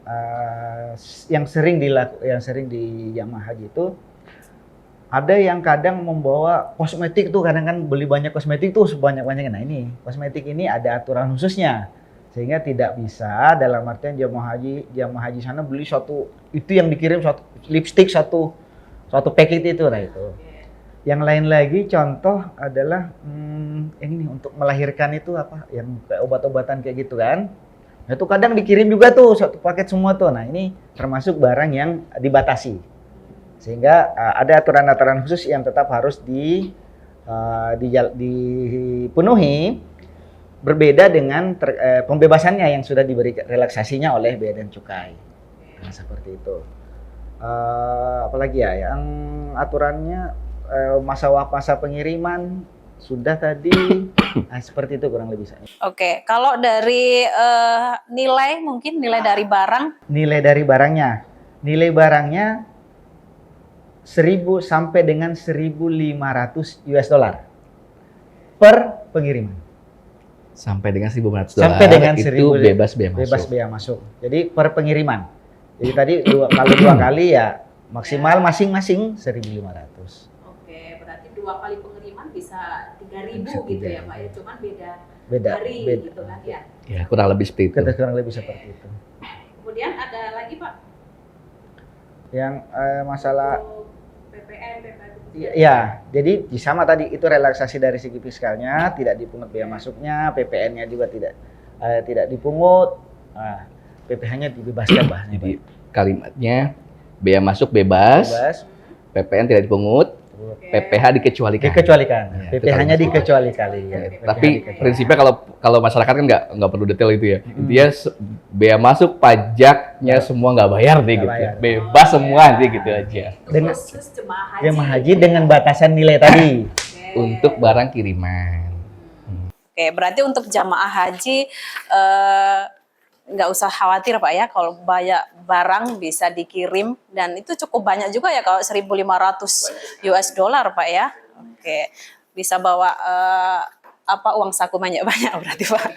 yang sering di jamaah haji itu ada yang kadang membawa kosmetik tuh, kadang kan beli banyak kosmetik tuh sebanyak-banyaknya. Nah ini kosmetik ini ada aturan khususnya sehingga tidak bisa dalam artian jamaah haji sana beli itu yang dikirim satu lipstick satu paket itu. Nah itu. Yang lain lagi contoh adalah yang ini untuk melahirkan itu apa yang kayak obat-obatan kayak gitu kan. Nah, itu kadang dikirim juga tuh satu paket semua tuh. Nah ini termasuk barang yang dibatasi. Sehingga ada aturan-aturan khusus yang tetap harus dipenuhi, berbeda dengan pembebasannya yang sudah diberi relaksasinya oleh Bea dan Cukai. Nah, seperti itu. Apalagi ya, yang aturannya masa pengiriman sudah tadi, seperti itu kurang lebih saya. Oke, kalau dari nilai dari barang? Nilai barangnya 1.000 sampai dengan 1.500 US dollar per pengiriman. Sampai dengan 1.500 dolar. Sampai dengan itu bebas bea masuk. Bebas bea masuk. Jadi per pengiriman. Jadi tadi kalau 2 kali ya maksimal masing-masing 1.500. Oke, berarti 2 kali pengiriman bisa 3.000 gitu ya Pak ya. Cuman beda hari gitu kan ya. Ya, kurang lebih seperti itu. Kurang lebih seperti itu. Kemudian ada lagi Pak? Yang masalah PPN. ya, jadi sama tadi itu relaksasi dari segi fiskalnya, tidak dipungut bea masuknya, PPN-nya juga tidak dipungut, PPh-nya dibebaskan bahasanya. Jadi kalimatnya bea masuk bebas, PPN tidak dipungut, PPh dikecualikan. Ya, PPh-nya dikecualikan. Ya, tapi prinsipnya kalau masyarakat kan nggak perlu detail itu ya. Intinya bea masuk, pajaknya semua nggak bayar deh gitu. Bebas semua deh gitu aja. Dengan jemaah haji dengan batasan nilai tadi. Untuk barang kiriman. Oke, berarti untuk jamaah haji nggak usah khawatir Pak ya, kalau banyak barang bisa dikirim dan itu cukup banyak juga ya kalau 1.500 US dollar Pak ya. Oke, bisa bawa uang saku banyak-banyak berarti Pak.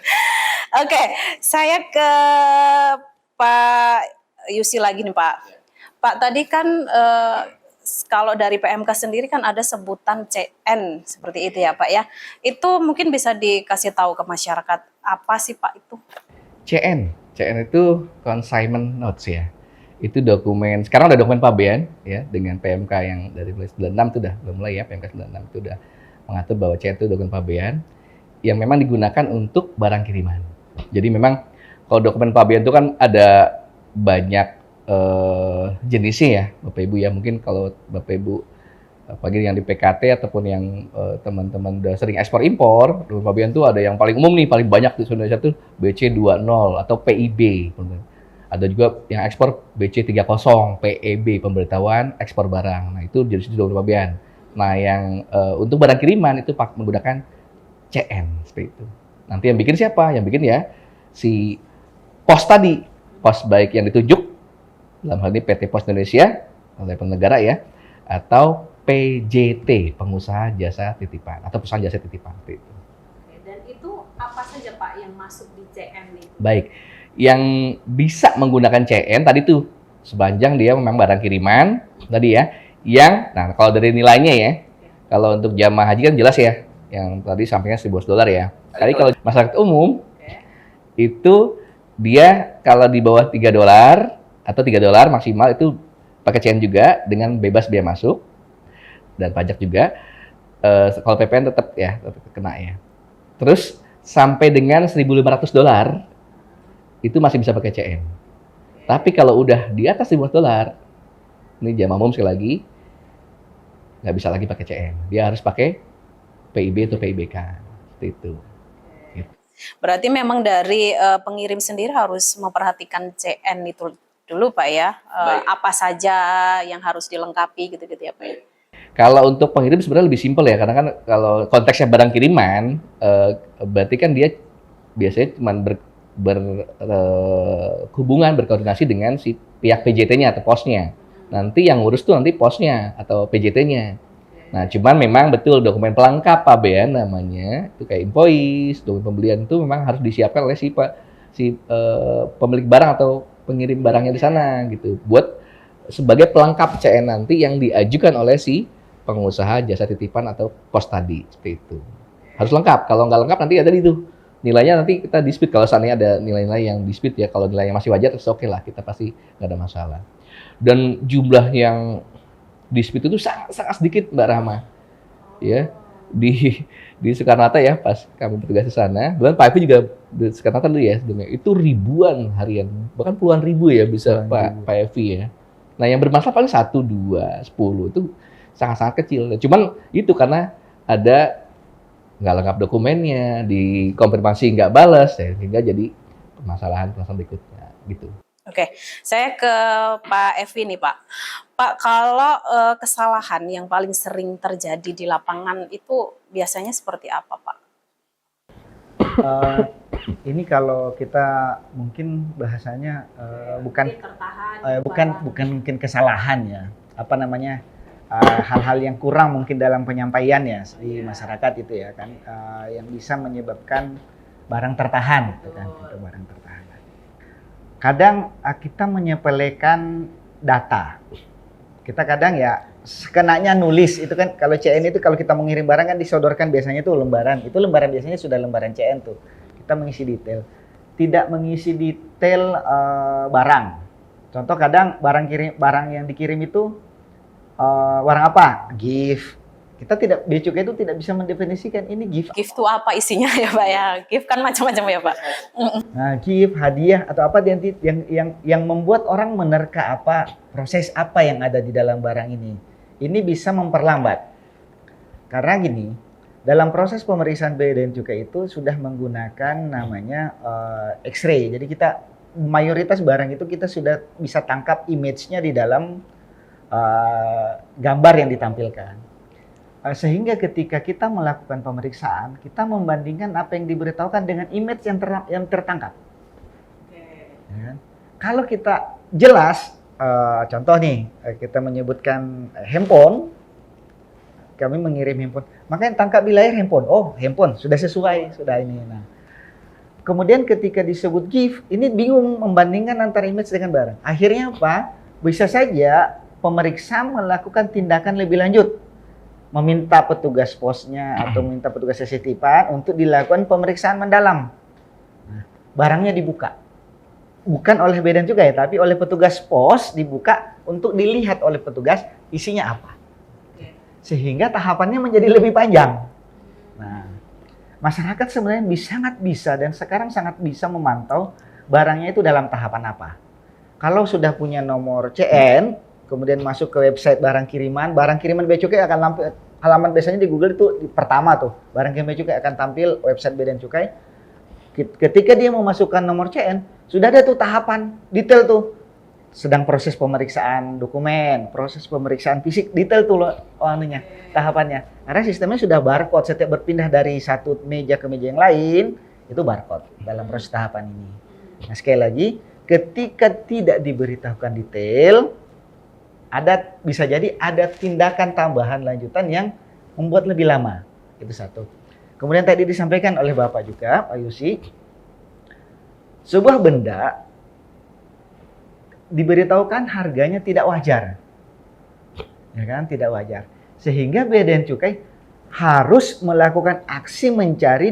Oke, saya ke Pak Yusi lagi nih Pak. Pak tadi kan kalau dari PMK sendiri kan ada sebutan CN seperti itu ya Pak ya. Itu mungkin bisa dikasih tahu ke masyarakat apa sih Pak itu? CN itu consignment notes ya. Itu dokumen, sekarang ada dokumen pabean ya dengan PMK yang dari 96 itu udah mulai ya, PMK 96 itu udah mengatur bahwa CN itu dokumen pabean yang memang digunakan untuk barang kiriman. Jadi memang kalau dokumen pabean itu kan ada banyak jenisnya ya Bapak Ibu ya. Mungkin kalau Bapak Ibu apalagi yang di PKT ataupun yang teman-teman udah sering ekspor impor, dokumen pabean tuh ada yang paling umum nih, paling banyak di Indonesia tuh BC20 atau PIB. Ada juga yang ekspor BC30, PEB, pemberitahuan ekspor barang. Nah, itu jenis dokumen pabean. Nah, yang untuk barang kiriman itu menggunakan CN seperti itu. Nanti yang bikin siapa? Yang bikin ya si pos tadi. Pos baik yang ditunjuk dalam hal ini PT Pos Indonesia oleh penyelenggara ya, atau PJT, pengusaha jasa titipan atau perusahaan jasa titipan itu. Dan itu apa saja Pak yang masuk di CN itu? Baik, yang bisa menggunakan CN tadi tuh sepanjang dia memang barang kiriman tadi ya. Yang, nah kalau dari nilainya ya, kalau untuk jamaah haji kan jelas ya, yang tadi sampainya $1.000 ya. Tadi kalau masyarakat umum itu dia kalau di bawah $3 atau $3 maksimal itu pakai CN juga dengan bebas biaya masuk dan pajak juga. Kalau PPN tetap kena ya. Terus sampai dengan $1.500 itu masih bisa pakai CN. Tapi kalau udah di atas $1.500, ini jamaah umum sekali lagi, nggak bisa lagi pakai CN. Dia harus pakai PIB atau PIBK. Seperti itu. Berarti memang dari pengirim sendiri harus memperhatikan CN itu dulu Pak ya. Apa saja yang harus dilengkapi gitu-gitu ya Pak ya. Kalau untuk pengirim sebenarnya lebih simpel ya, karena kan kalau konteksnya barang kiriman, berarti kan dia biasanya cuma berhubungan, berkoordinasi dengan si pihak PJT-nya atau posnya. Nanti yang ngurus tuh nanti posnya atau PJT-nya. Nah, cuman memang betul dokumen pelengkap pabean namanya, itu kayak invoice, dokumen pembelian itu memang harus disiapkan oleh si pemilik barang atau pengirim barangnya di sana gitu. Buat sebagai pelengkap CN nanti yang diajukan oleh si pengusaha jasa titipan atau pos tadi, seperti itu. Harus lengkap. Kalau nggak lengkap nanti ada itu. Nilainya nanti kita dispute. Kalau seandainya ada nilai-nilai yang dispute ya, kalau nilainya masih wajar, terus oke lah, kita pasti nggak ada masalah. Dan jumlah yang dispute itu sangat sedikit Mbak Rahma. Ya, di Soekarno-Hatta ya, pas kami bertugas di sana, bahkan Pak Evi juga di Soekarno-Hatta dulu ya, itu ribuan harian, bahkan puluhan ribu ya bisa Pak Evi ya. Nah, yang bermasalah paling 1, 2, 10 itu sangat-sangat kecil. Cuman itu karena ada nggak lengkap dokumennya, dikonfirmasi nggak balas, ya, sehingga jadi permasalahan berikutnya gitu. Oke, saya ke Pak Evi nih Pak. Pak, kalau kesalahan yang paling sering terjadi di lapangan itu biasanya seperti apa Pak? Ini kalau kita mungkin bahasanya bukan mungkin kesalahan ya, apa namanya, hal-hal yang kurang mungkin dalam penyampaian ya di masyarakat itu ya kan, yang bisa menyebabkan barang tertahan gitu kan, atau barang tertahan. Kadang kita menyepelekan data. Kita kadang ya kenanya nulis itu kan, kalau CN itu kalau kita mengirim barang kan disodorkan biasanya tuh lembaran. Itu lembaran biasanya sudah lembaran CN tuh. Kita mengisi detail. Tidak mengisi detail barang. Contoh kadang barang yang dikirim itu barang apa? Gift. Kita tidak, Bea Cukai itu tidak bisa mendefinisikan ini gift. Gift itu apa isinya ya Pak ya? Gift kan macam-macam ya Pak. Nah, gift, hadiah atau apa yang membuat orang menerka apa, proses apa yang ada di dalam barang ini. Ini bisa memperlambat. Karena gini, dalam proses pemeriksaan Bea dan Cukai itu sudah menggunakan namanya X-ray. Jadi kita mayoritas barang itu kita sudah bisa tangkap image-nya di dalam gambar yang ditampilkan. Sehingga ketika kita melakukan pemeriksaan, kita membandingkan apa yang diberitahukan dengan image yang tertangkap. Ya. Kalau kita jelas, contoh nih, kita menyebutkan handphone, kami mengirim handphone, makanya tangkap di layar handphone. Oh, handphone sudah sesuai, sudah ini. Nah, kemudian ketika disebut gift, ini bingung membandingkan antara image dengan barang. Akhirnya apa? Bisa saja pemeriksa melakukan tindakan lebih lanjut. Meminta petugas posnya atau minta petugas titipan untuk dilakukan pemeriksaan mendalam. Nah, barangnya dibuka. Bukan oleh Bea dan Cukai, tapi oleh petugas pos dibuka untuk dilihat oleh petugas isinya apa. Sehingga tahapannya menjadi lebih panjang. Nah, masyarakat sebenarnya sangat bisa dan sekarang sangat bisa memantau barangnya itu dalam tahapan apa. Kalau sudah punya nomor CN, kemudian masuk ke website barang kiriman Bea Cukai akan tampil halaman biasanya di Google itu pertama tuh, barang kiriman Bea Cukai akan tampil website Bea dan Cukai. Ketika dia memasukkan nomor CN, sudah ada tuh tahapan detail tuh. Sedang proses pemeriksaan dokumen, proses pemeriksaan fisik, detail tuh loh anunya, tahapannya. Karena sistemnya sudah barcode, setiap berpindah dari satu meja ke meja yang lain, itu barcode dalam proses tahapan ini. Nah, sekali lagi, ketika tidak diberitahukan detail, bisa jadi ada tindakan tambahan lanjutan yang membuat lebih lama. Itu satu. Kemudian tadi disampaikan oleh Bapak juga, Pak Yusi, sebuah benda diberitahukan harganya tidak wajar. Ya kan, tidak wajar. Sehingga Bea dan Cukai harus melakukan aksi mencari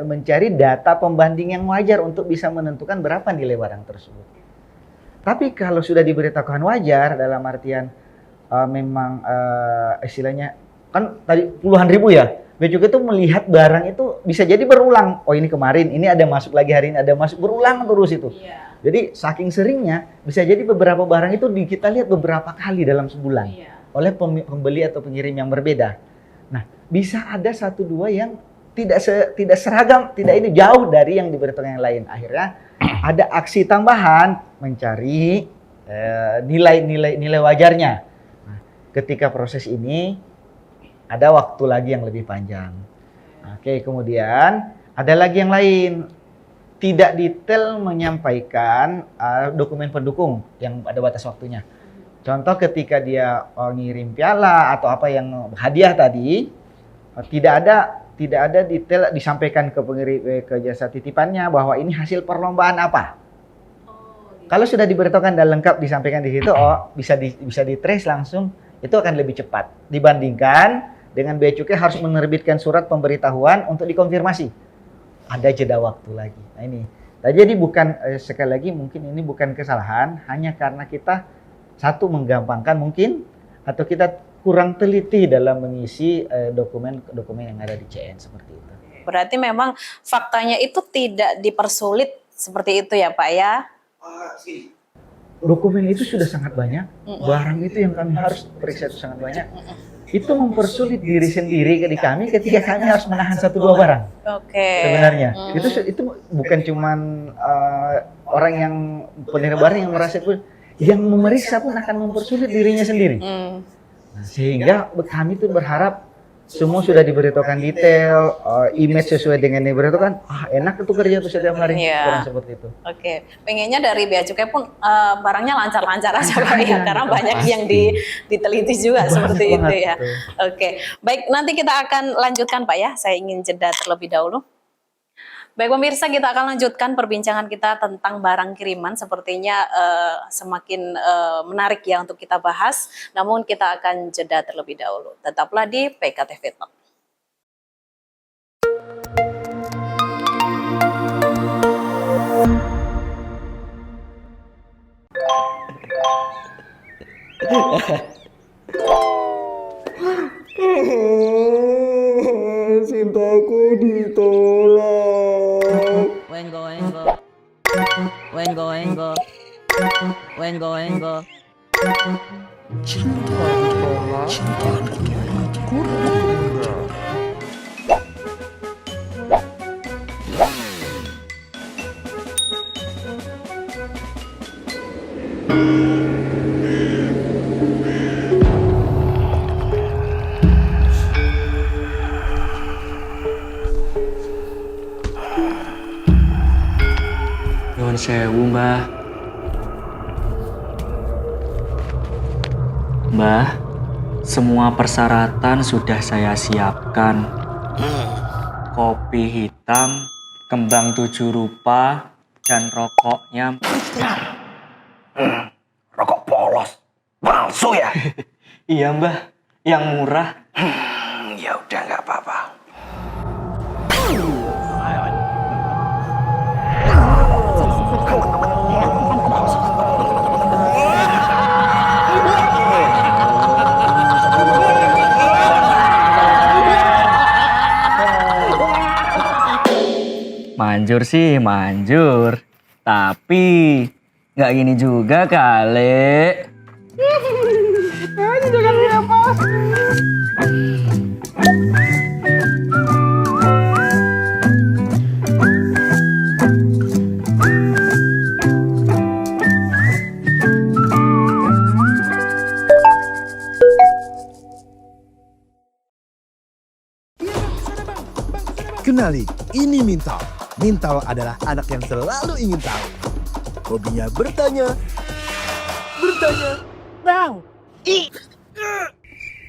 mencari data pembanding yang wajar untuk bisa menentukan berapa nilai barang tersebut. Tapi kalau sudah diberitakan wajar dalam artian memang istilahnya kan tadi puluhan ribu ya. Bea Cukai itu melihat barang itu bisa jadi berulang. Oh ini kemarin, ini ada masuk lagi hari ini ada masuk, berulang terus itu. Iya. Jadi saking seringnya bisa jadi beberapa barang itu kita lihat beberapa kali dalam sebulan oleh pembeli atau pengirim yang berbeda. Nah bisa ada satu dua yang tidak seragam, tidak ini jauh dari yang diberitakan yang lain. Akhirnya ada aksi tambahan mencari nilai wajarnya. Nah, ketika proses ini ada waktu lagi yang lebih panjang. Oke, kemudian ada lagi yang lain. Tidak detail menyampaikan dokumen pendukung yang ada batas waktunya. Contoh ketika dia ngirim piala atau apa yang hadiah tadi, tidak ada detail disampaikan ke pengirim ke jasa titipannya bahwa ini hasil perlombaan apa. Kalau sudah diberitahukan dan lengkap disampaikan di situ, bisa di-trace langsung, itu akan lebih cepat dibandingkan dengan Bea Cukai harus menerbitkan surat pemberitahuan untuk dikonfirmasi. Ada jeda waktu lagi. Nah ini. Nah, jadi bukan sekali lagi mungkin ini bukan kesalahan, hanya karena kita satu menggampangkan mungkin atau kita kurang teliti dalam mengisi dokumen yang ada di CN seperti itu. Berarti memang faktanya itu tidak dipersulit seperti itu ya Pak ya? Dokumen itu sudah sangat banyak, barang itu yang kami harus periksa itu sangat banyak. Itu mempersulit diri sendiri di kami ketika kami harus menahan 1-2 barang. Oke. Sebenarnya itu bukan cuman orang yang penerima barang yang merasa pun, yang memeriksa pun akan mempersulit dirinya sendiri. Nah, sehingga kami tuh berharap semua sudah diberitahukan detail, image sesuai dengan yang diberitahukan. Enak itu kerja tuh setiap hari. Kurang seperti itu. Oke, pengennya dari Bea Cukai pun barangnya lancar-lancar aja Pak ya, karena banyak yang diteliti juga seperti itu ya. Oke, baik nanti kita akan lanjutkan Pak ya. Saya ingin jeda terlebih dahulu. Baik pemirsa, kita akan lanjutkan perbincangan kita tentang barang kiriman. Sepertinya semakin menarik ya untuk kita bahas. Namun kita akan jeda terlebih dahulu. Tetaplah di PKTV Talk. Cintaku ditolak. Wengo. Nyuwun sewu, Mbah. Mbah, semua persyaratan sudah saya siapkan. Kopi hitam, kembang 7 rupa, dan rokoknya. Rokok polos, palsu ya? Iya, Mbah, yang murah. Ya udah nggak apa-apa. Manjur sih, manjur. Tapi nggak gini juga kali. Kenali, ini Mintal. Mintal adalah anak yang selalu ingin tahu. Hobinya bertanya. Bang!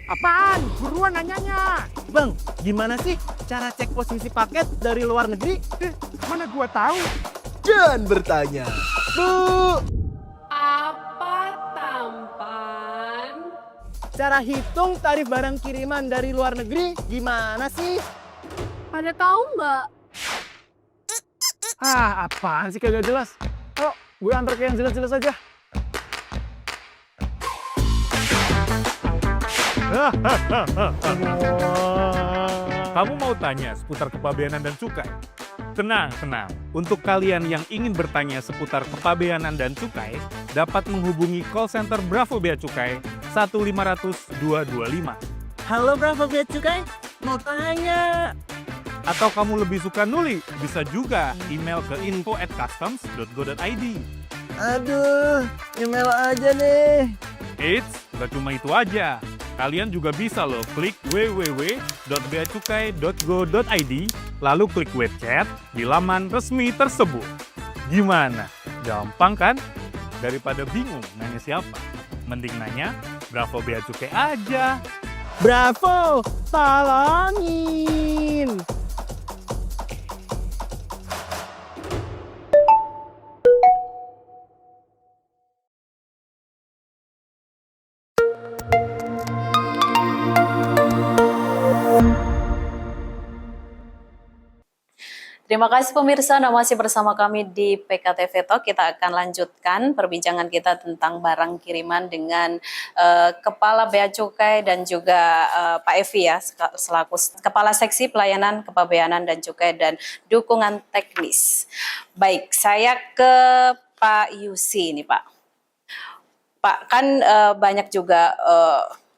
Apaan? Buruan nanyanya. Bang, gimana sih cara cek posisi paket dari luar negeri? Mana gua tahu. Jangan bertanya. Bu! Apa tampan? Cara hitung tarif barang kiriman dari luar negeri gimana sih? Pada tahu nggak? Apaan sih kagak jelas? Ayo, gue antar ke yang jelas-jelas aja. Kamu mau tanya seputar kepabeanan dan cukai? Tenang, tenang. Untuk kalian yang ingin bertanya seputar kepabeanan dan cukai, dapat menghubungi call center Bravo Bea Cukai 1-500-225. Halo Bravo Bea Cukai, mau tanya. Atau kamu lebih suka nulis, bisa juga email ke info@customs.go.id. Aduh, email aja nih. Eits, gak cuma itu aja. Kalian juga bisa loh klik www.beacukai.go.id, lalu klik web chat di laman resmi tersebut. Gimana? Gampang kan? Daripada bingung nanya siapa, mending nanya Bravo Bea Cukai aja. Bravo, tolongin. Terima kasih pemirsa, Anda masih bersama kami di PKTV Talk. Kita akan lanjutkan perbincangan kita tentang barang kiriman dengan Kepala Bea Cukai dan juga Pak Evi ya, selaku Kepala Seksi Pelayanan Kepabeanan dan Cukai dan Dukungan Teknis. Baik, saya ke Pak Yusi ini Pak. Pak, kan banyak juga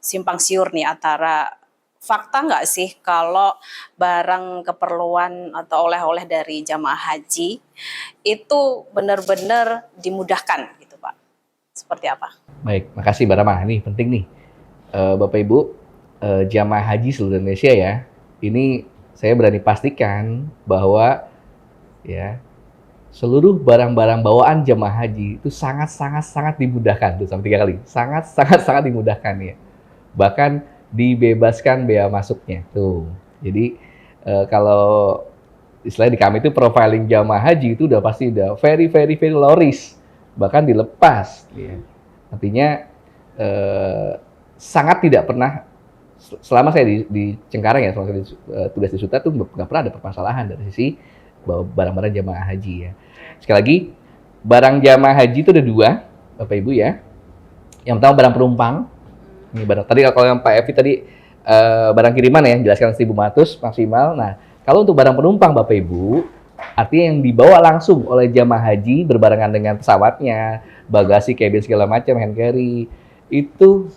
simpang siur nih antara fakta nggak sih kalau barang keperluan atau oleh-oleh dari jamaah haji itu benar-benar dimudahkan gitu Pak? Seperti apa? Baik, makasih Mbak Rama. Ini penting nih, Bapak Ibu, jamaah haji seluruh Indonesia ya. Ini saya berani pastikan bahwa ya seluruh barang-barang bawaan jamaah haji itu sangat dimudahkan tuh sampai 3 kali. Sangat dimudahkan ya. Bahkan dibebaskan bea masuknya tuh. Jadi kalau istilahnya di kami itu profiling jamaah haji itu udah pasti udah very low risk, bahkan dilepas. Ya. Artinya sangat tidak pernah selama saya di Cengkareng ya, selama saya tugas di Suta tuh nggak pernah ada permasalahan dari sisi barang-barang jamaah haji ya. Sekali lagi, barang jamaah haji itu ada 2, Bapak Ibu ya. Yang pertama barang penumpang. Ini barang, tadi kalau yang Pak Evi tadi barang kiriman ya, jelaskan 1.500 maksimal. Nah, kalau untuk barang penumpang Bapak Ibu, artinya yang dibawa langsung oleh jamaah haji berbarengan dengan pesawatnya, bagasi, cabin segala macam, hand carry, itu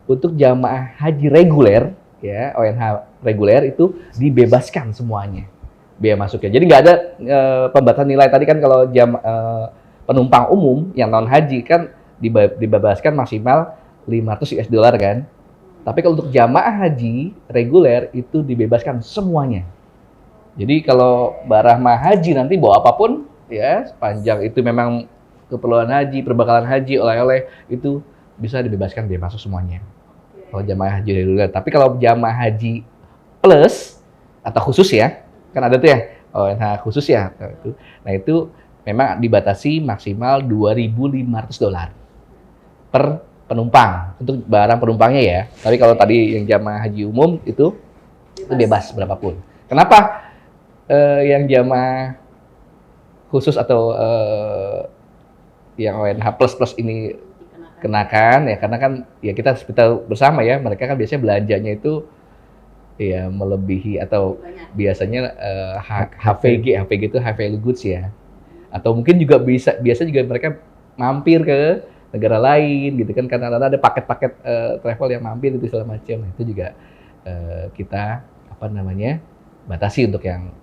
untuk jamaah haji reguler ya, ONH reguler itu dibebaskan semuanya biaya masuknya. Jadi nggak ada pembatasan nilai. Tadi kan kalau penumpang umum yang non haji kan dibebaskan maksimal $500 kan. Tapi kalau untuk jamaah haji reguler itu dibebaskan semuanya. Jadi kalau barang haji nanti bawa apapun ya, sepanjang itu memang keperluan haji, perbekalan haji, oleh-oleh itu bisa dibebaskan biaya masuk semuanya. Kalau jamaah haji reguler. Tapi kalau jamaah haji plus atau khusus ya, kan ada tuh ya, khusus ya. Nah itu memang dibatasi maksimal $2.500 per penumpang, untuk barang penumpangnya ya. Tapi kalau tadi yang jamaah haji umum itu bebas berapapun. Kenapa yang jamaah khusus atau yang ONH plus ini kenakan ya, karena kan ya kita bersama ya, mereka kan biasanya belanjanya itu ya melebihi atau biasanya HVG itu high value goods ya. Atau mungkin juga biasa juga mereka mampir ke negara lain gitu kan, karena ada paket-paket travel yang mampir itu segala macam. Itu juga kita batasi untuk yang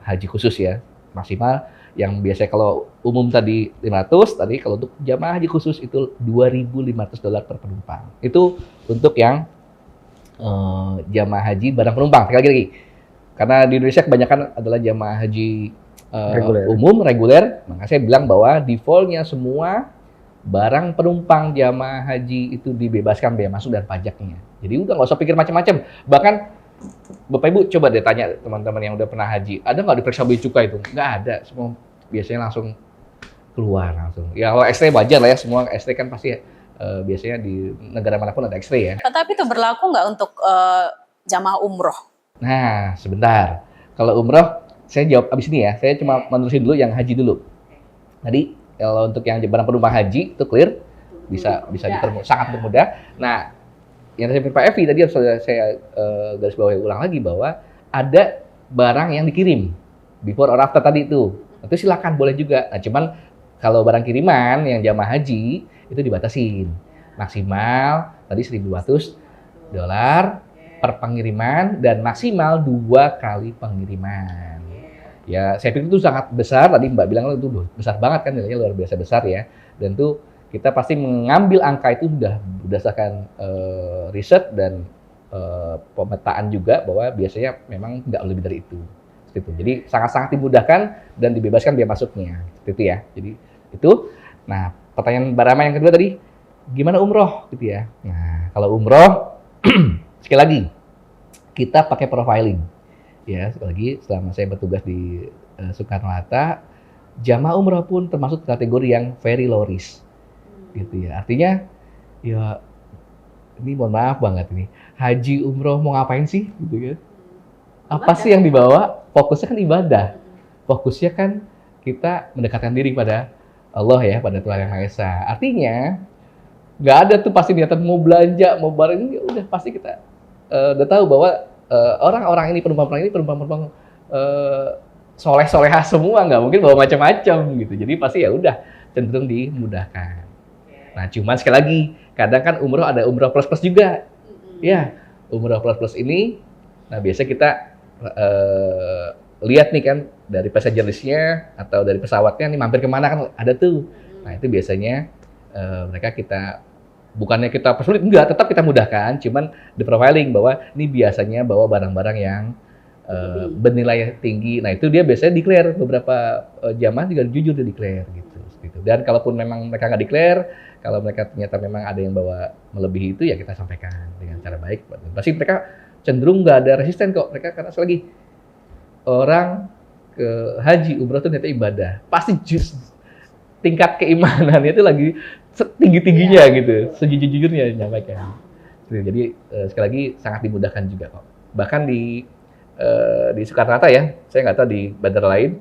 haji khusus ya, maksimal yang biasanya kalau umum tadi 500, tadi kalau untuk jamaah haji khusus itu $2.500 per penumpang. Itu untuk yang jamaah haji barang penumpang. Sekali lagi, karena di Indonesia kebanyakan adalah jamaah haji umum reguler, maka saya bilang bahwa defaultnya semua barang penumpang jamaah haji itu dibebaskan bea masuk dan pajaknya. Jadi udah nggak usah pikir macam-macam. Bahkan Bapak Ibu coba deh tanya teman-teman yang udah pernah haji, ada nggak diperiksa bea cukai itu? Nggak ada, semua biasanya langsung keluar langsung. Ya kalau X-ray wajar lah ya, semua X-ray kan pasti biasanya di negara manapun ada X-ray ya. Tapi itu berlaku nggak untuk jamaah umroh? Nah sebentar, kalau umroh saya jawab abis ini ya. Saya cuma menerusin dulu yang haji dulu. Tadi kalau untuk yang barang penumpang haji itu clear, bisa sangat bermudah. Nah, yang saya Pak Evi tadi saya garis bawahi ulang lagi bahwa ada barang yang dikirim before or after tadi itu silakan boleh juga. Nah, cuman kalau barang kiriman yang jamaah haji itu dibatasin maksimal tadi $1.200 per pengiriman dan maksimal 2 kali pengiriman. Ya, saya pikir itu sangat besar. Tadi Mbak bilang itu besar banget kan, nilainya luar biasa besar ya. Dan tuh kita pasti mengambil angka itu sudah berdasarkan riset dan pemetaan juga bahwa biasanya memang tidak lebih dari itu. Seperti itu. Jadi sangat-sangat dimudahkan dan dibebaskan biaya masuknya. Seperti itu ya. Jadi itu. Nah, pertanyaan Mbak Rama yang kedua tadi, gimana umroh gitu ya. Nah, kalau umroh sekali lagi kita pakai profiling. Ya, sekali lagi selama saya bertugas di Soekarno-Hatta, jamaah umroh pun termasuk kategori yang very low risk. Gitu ya. Artinya ya ini mohon maaf banget ini. Haji umroh mau ngapain sih gitu kan? Apa sih yang dibawa? Fokusnya kan ibadah. Fokusnya kan kita mendekatkan diri pada Allah ya, pada Tuhan Yang Maha Esa. Artinya nggak ada tuh pasti niatan mau belanja, mau barang ini udah pasti kita udah tahu bahwa orang-orang ini penumpang-penumpang soleh-solehah semua, nggak mungkin bawa macam-macam gitu. Jadi pasti ya udah cenderung dimudahkan. Nah, cuman sekali lagi kadang kan umroh ada umroh plus-plus juga. Ya, umroh plus-plus ini, nah biasa kita lihat nih kan dari passenger list-nya atau dari pesawatnya nih mampir kemana kan ada tuh. Nah itu biasanya mereka kita bukannya kita persulit, enggak, tetap kita mudahkan, cuman di profiling bahwa ini biasanya bawa barang-barang yang bernilai tinggi. Nah itu dia biasanya declare, beberapa jamaah juga jujur dia declare gitu. Dan kalaupun memang mereka nggak declare, kalau mereka ternyata memang ada yang bawa melebihi itu ya kita sampaikan dengan cara baik. Pasti mereka cenderung nggak ada resisten kok, mereka karena lagi orang ke haji umroh itu ternyata ibadah, pasti tingkat keimanannya itu lagi tinggi-tingginya gitu, sejujur-jujurnya nyampaikan. Jadi sekali lagi sangat dimudahkan juga kok. Bahkan di Soekarno-Hatta ya, saya nggak tahu di bandara lain,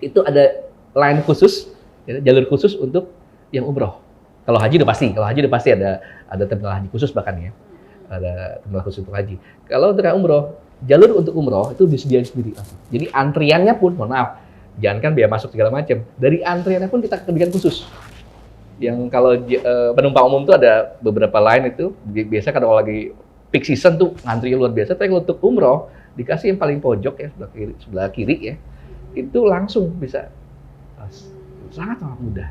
itu ada line khusus, ya, jalur khusus untuk yang umroh. Kalau haji udah pasti ada terminal haji khusus bahkan ya, ada terminal khusus untuk haji. Kalau untuk umroh, jalur untuk umroh itu disediakan sendiri. Jadi antriannya pun, mohon maaf, jangan kan biaya masuk segala macam. Dari antriannya pun kita berikan khusus. Yang kalau penumpang umum itu ada beberapa line itu, biasa kalau lagi peak season tuh ngantri luar biasa. Tapi untuk umroh dikasih yang paling pojok ya, sebelah kiri ya, itu langsung bisa sangat mudah.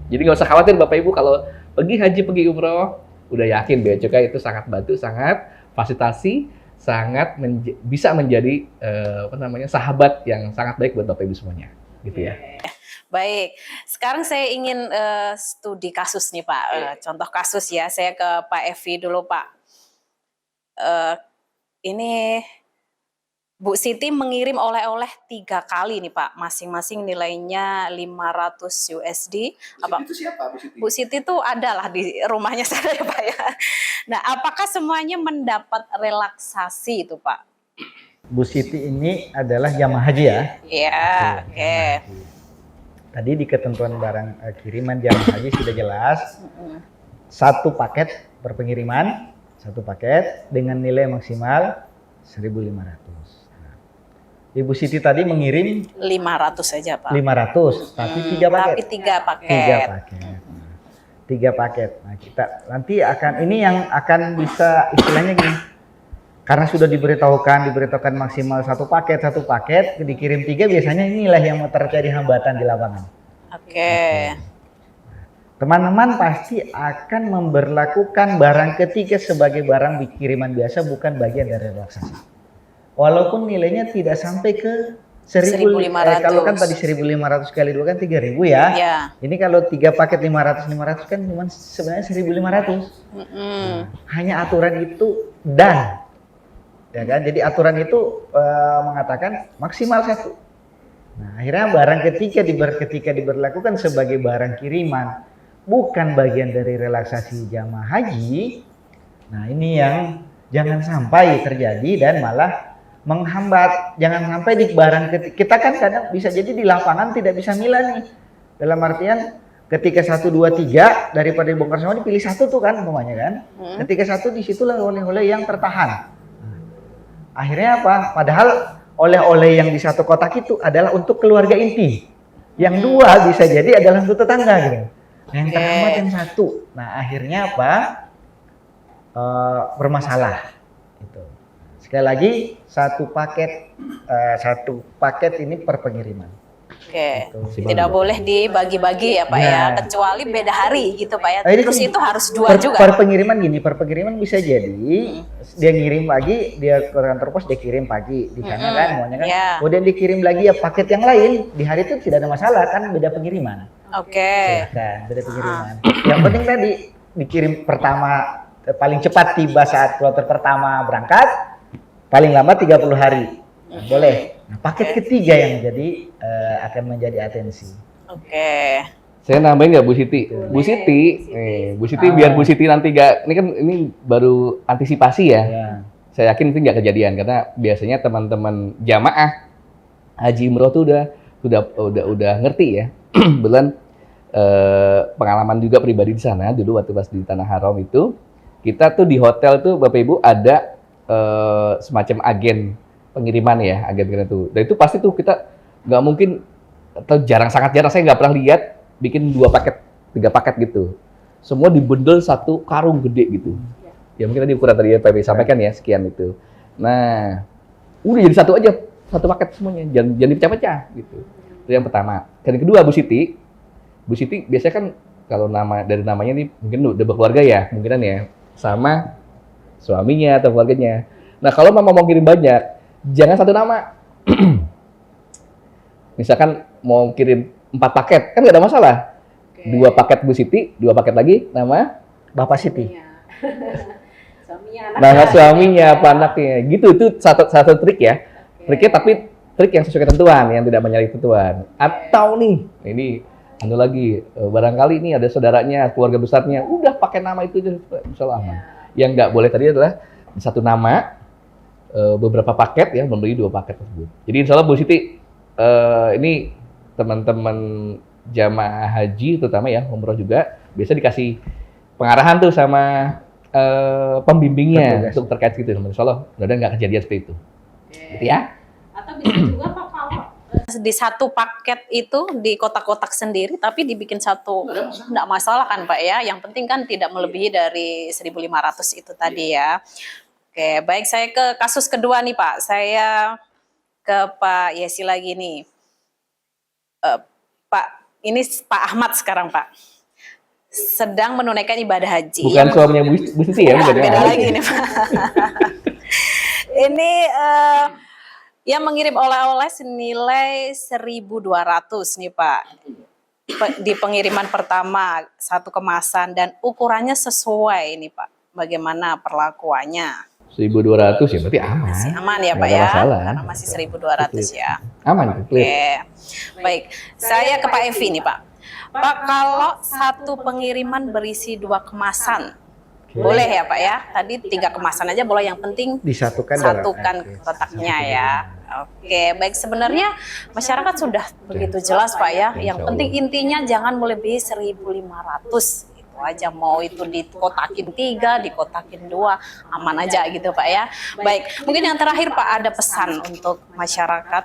Jadi nggak usah khawatir Bapak Ibu kalau pergi haji pergi umroh, udah yakin Bea Cukai itu sangat bantu, sangat fasilitasi, sangat bisa menjadi sahabat yang sangat baik buat Bapak Ibu semuanya, gitu ya. Baik, sekarang saya ingin studi kasus nih Pak, contoh kasus ya, saya ke Pak Evi dulu Pak. Ini Bu Siti mengirim oleh-oleh 3 kali nih Pak, masing-masing nilainya 500 USD. Itu siapa Bu Siti? Bu Siti itu adalah di rumahnya saya ya Pak ya. Nah, apakah semuanya mendapat relaksasi itu Pak? Bu Siti ini adalah jamaah haji ya? Iya, oke. Tadi di ketentuan barang kiriman jamaah haji sudah jelas. 1 paket per pengiriman, 1 paket dengan nilai maksimal 1.500. Ibu Siti tadi mengirim 500 saja Pak. 500, tapi 3 paket. Tapi 3 paket. 3 paket. 3 paket. Nah, kita nanti ini yang akan bisa istilahnya gini. Karena sudah diberitahukan maksimal 1 paket, dikirim 3, biasanya inilah yang terjadi hambatan di lapangan. Oke. Teman-teman pasti akan memberlakukan barang ketiga sebagai barang kiriman biasa, bukan bagian dari relaksasi. Walaupun nilainya tidak sampai ke 1.500. Kalau kan tadi 1.500 kali 2 kan 3.000 ya. Ya. Ini kalau 3 paket 500 kan cuma sebenarnya 1.500. Hanya aturan itu dan ya kan, jadi aturan itu mengatakan maksimal 1. Nah, akhirnya barang ketika diberlakukan sebagai barang kiriman, bukan bagian dari relaksasi jamaah haji. Nah, ini yang jangan sampai terjadi dan malah menghambat. Jangan sampai di barang kita kan kadang bisa jadi di lapangan tidak bisa milah nih. Dalam artian ketika 1, 2, 3 daripada dibongkar semua dipilih satu tuh kan umpamanya kan. Ketika satu disitulah oleh-oleh yang tertahan. Akhirnya apa? Padahal oleh-oleh yang di satu kotak itu adalah untuk keluarga inti. Yang dua bisa jadi adalah untuk tetangga gitu. Yang terhambat yang satu. Nah akhirnya apa? Bermasalah. Gitu. Sekali lagi satu paket ini per pengiriman. Oke, tidak boleh dibagi-bagi ya Pak ya, kecuali beda hari gitu Pak ya. Terus itu harus dua juga. Per pengiriman gini, per pengiriman bisa jadi dia ngirim pagi, dia ke kantor pos dia kirim pagi di sana kan, semuanya kan. Kemudian dikirim lagi ya paket yang lain di hari itu tidak ada masalah kan, beda pengiriman. Oke. Silakan, beda pengiriman. Yang penting tadi dikirim pertama paling cepat tiba saat kloter pertama berangkat, paling lama 30 hari. Boleh. Nah, paket ketiga yang jadi akan menjadi atensi. Oke. Saya nambahin nggak Bu Siti? Bu Siti, Bu Siti biar Bu Siti nanti nggak, ini baru antisipasi ya. Saya yakin itu nggak kejadian karena biasanya teman-teman jamaah haji umroh tuh udah ngerti ya. Belan pengalaman juga pribadi di sana dulu waktu pas di Tanah Haram itu, kita tuh di hotel tuh Bapak Ibu ada semacam agen pengiriman ya, agen-agen itu. Dan itu pasti tuh kita nggak mungkin, atau sangat jarang, saya nggak pernah lihat bikin 2 paket, 3 paket gitu. Semua dibundel satu karung gede gitu. Ya mungkin tadi ukuran tadi PB sampaikan ya, sekian itu. Nah, udah jadi satu aja, satu paket semuanya, jangan dipecah-pecah gitu. Itu yang pertama. Dan yang kedua Bu Siti biasanya kan kalau dari namanya nih mungkin udah berkeluarga ya, kemungkinan ya, sama suaminya atau keluarganya. Nah kalau mama mau kirim banyak, jangan satu nama. Misalkan mau kirim 4 paket, kan nggak ada masalah. 2 paket Bu Siti, 2 paket lagi nama Bapak Siti. Nama suaminya, apa anaknya. Gitu, itu satu trik ya. Triknya tapi trik yang sesuai ketentuan, yang tidak menyalahi ketentuan. Atau nih, ini lagi, barangkali ini ada saudaranya, keluarga besarnya, udah pakai nama itu aja, misalnya aman. Yang nggak boleh tadi adalah satu nama, beberapa paket ya, membeli 2 paket tersebut. Jadi insya Allah Bu Siti, ini teman-teman jamaah haji terutama ya, umroh juga, biasa dikasih pengarahan tuh sama pembimbingnya untuk terkait gitu. Insya Allah mudah-mudahan nggak kejadian seperti itu. Gitu ya. Atau bisa juga Pak kalau di satu paket itu di kotak-kotak sendiri tapi dibikin satu, nggak masalah kan Pak ya. Yang penting kan tidak melebihi dari 1.500 itu tadi ya. Oke, baik, saya ke kasus kedua nih Pak. Saya ke Pak Yesi lagi nih. Pak, ini Pak Ahmad sekarang Pak. Sedang menunaikan ibadah haji. Bukan suaminya Bu Siti ya? Beda lagi nih Pak. Ini yang mengirim oleh-oleh senilai 1.200 nih Pak. Di pengiriman pertama, 1 kemasan dan ukurannya sesuai nih Pak. Bagaimana perlakuannya? 1.200 ya berarti aman. Masih aman ya Pak ya? Masalah. Karena masih 1.200 ya. Aman. Oke. Baik, saya ke Pak Evi nih Pak. Pak, kalau satu pengiriman berisi 2 kemasan, boleh ya Pak ya? Tadi 3 kemasan aja boleh, yang penting disatukan kotaknya ya. Oke, baik, sebenarnya masyarakat sudah begitu jelas Pak ya. Yang penting intinya jangan melebihi 1.500. Itu aja, mau itu dikotakin 3, dikotakin 2, aman aja gitu Pak ya. Baik, mungkin yang terakhir Pak, ada pesan untuk masyarakat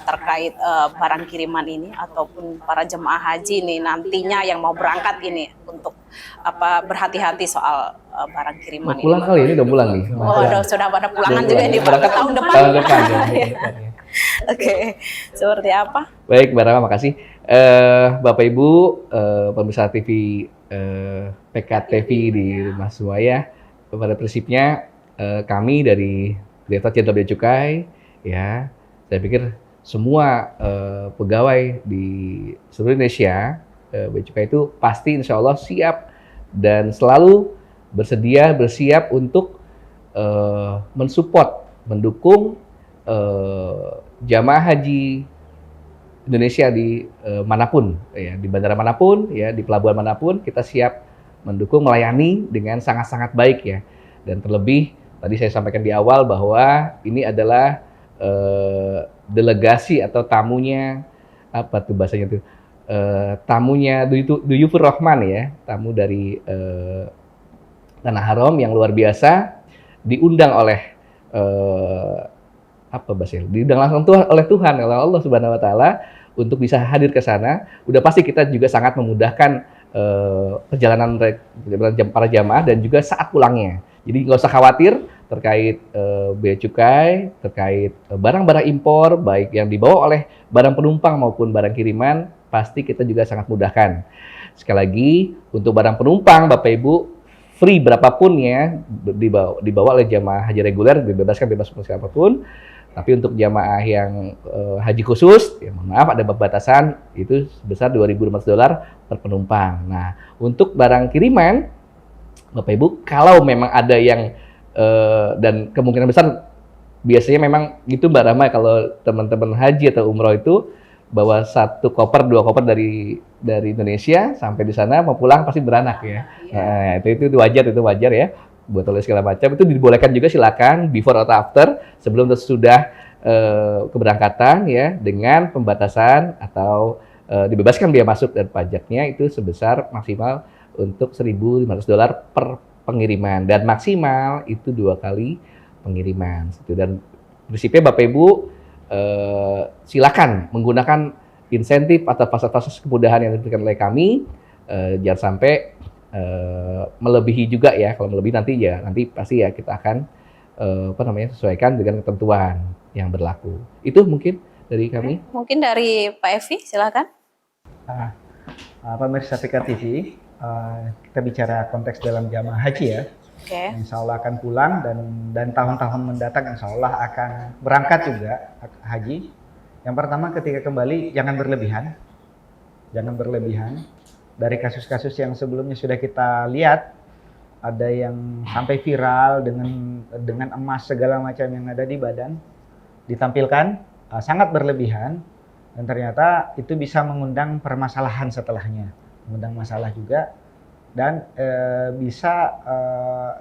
terkait barang kiriman ini ataupun para jemaah haji nih nantinya yang mau berangkat ini untuk berhati-hati soal barang kiriman pulang ini. Kali ini udah pulang nih. Sudah pada pulangan juga ini Pak, ke tahun depan. Oke, seperti apa? Baik, Mbak Rama, makasih. Bapak Ibu, pemirsa TV PKTV di rumah semuanya, pada prinsipnya kami dari Direktorat Jenderal Bea Cukai, ya, saya pikir semua pegawai di seluruh Indonesia Bea Cukai itu pasti insya Allah siap dan selalu bersiap untuk mensupport, mendukung jamaah haji Indonesia di manapun, ya, di bandara manapun, ya, di pelabuhan manapun, kita siap mendukung, melayani dengan sangat-sangat baik ya. Dan terlebih tadi saya sampaikan di awal bahwa ini adalah delegasi atau tamunya, apa tuh bahasanya tuh, tamunya Duyufur Rahman ya, tamu dari Tanah Haram yang luar biasa, diundang oleh diundang langsung oleh Tuhan, oleh Allah Subhanahu Wa Taala untuk bisa hadir ke sana. Udah pasti kita juga sangat memudahkan perjalanan para jamaah dan juga saat pulangnya. Jadi nggak usah khawatir terkait bea cukai, terkait barang-barang impor, baik yang dibawa oleh barang penumpang maupun barang kiriman, pasti kita juga sangat mudahkan. Sekali lagi, untuk barang penumpang, Bapak Ibu, free berapapun ya, dibawa oleh jamaah haji reguler, dibebaskan bebas siapapun. Tapi untuk jamaah yang haji khusus, ya mohon maaf ada batasan, itu sebesar $2.500 per penumpang. Nah, untuk barang kiriman, Bapak Ibu, kalau memang ada yang dan kemungkinan besar biasanya memang gitu Mbak Rama, kalau teman-teman haji atau umroh itu bawa 1 koper, 2 koper dari Indonesia sampai di sana mau pulang pasti beranak ya. Nah, itu wajar ya. Buat oleh segala macam itu dibolehkan juga, silakan before atau after, sebelum atau sudah keberangkatan ya, dengan pembatasan atau dibebaskan biaya masuk dan pajaknya itu sebesar maksimal untuk $1.500 per pengiriman, dan maksimal itu 2 kali pengiriman. Dan prinsipnya Bapak Ibu silakan menggunakan insentif atau fasilitas kemudahan yang diberikan oleh kami, jangan sampai melebihi juga ya. Kalau melebihi nanti pasti ya kita akan sesuaikan dengan ketentuan yang berlaku. Itu mungkin dari kami. Mungkin dari Pak Evi, silakan. Pemirsa PK TV, kita bicara konteks dalam jamaah haji ya. Insya Allah akan pulang dan tahun-tahun mendatang insya Allah akan berangkat juga haji. Yang pertama, ketika kembali jangan berlebihan. Dari kasus-kasus yang sebelumnya sudah kita lihat, ada yang sampai viral dengan emas segala macam yang ada di badan ditampilkan, sangat berlebihan, dan ternyata itu bisa mengundang permasalahan setelahnya, mengundang masalah juga. Dan bisa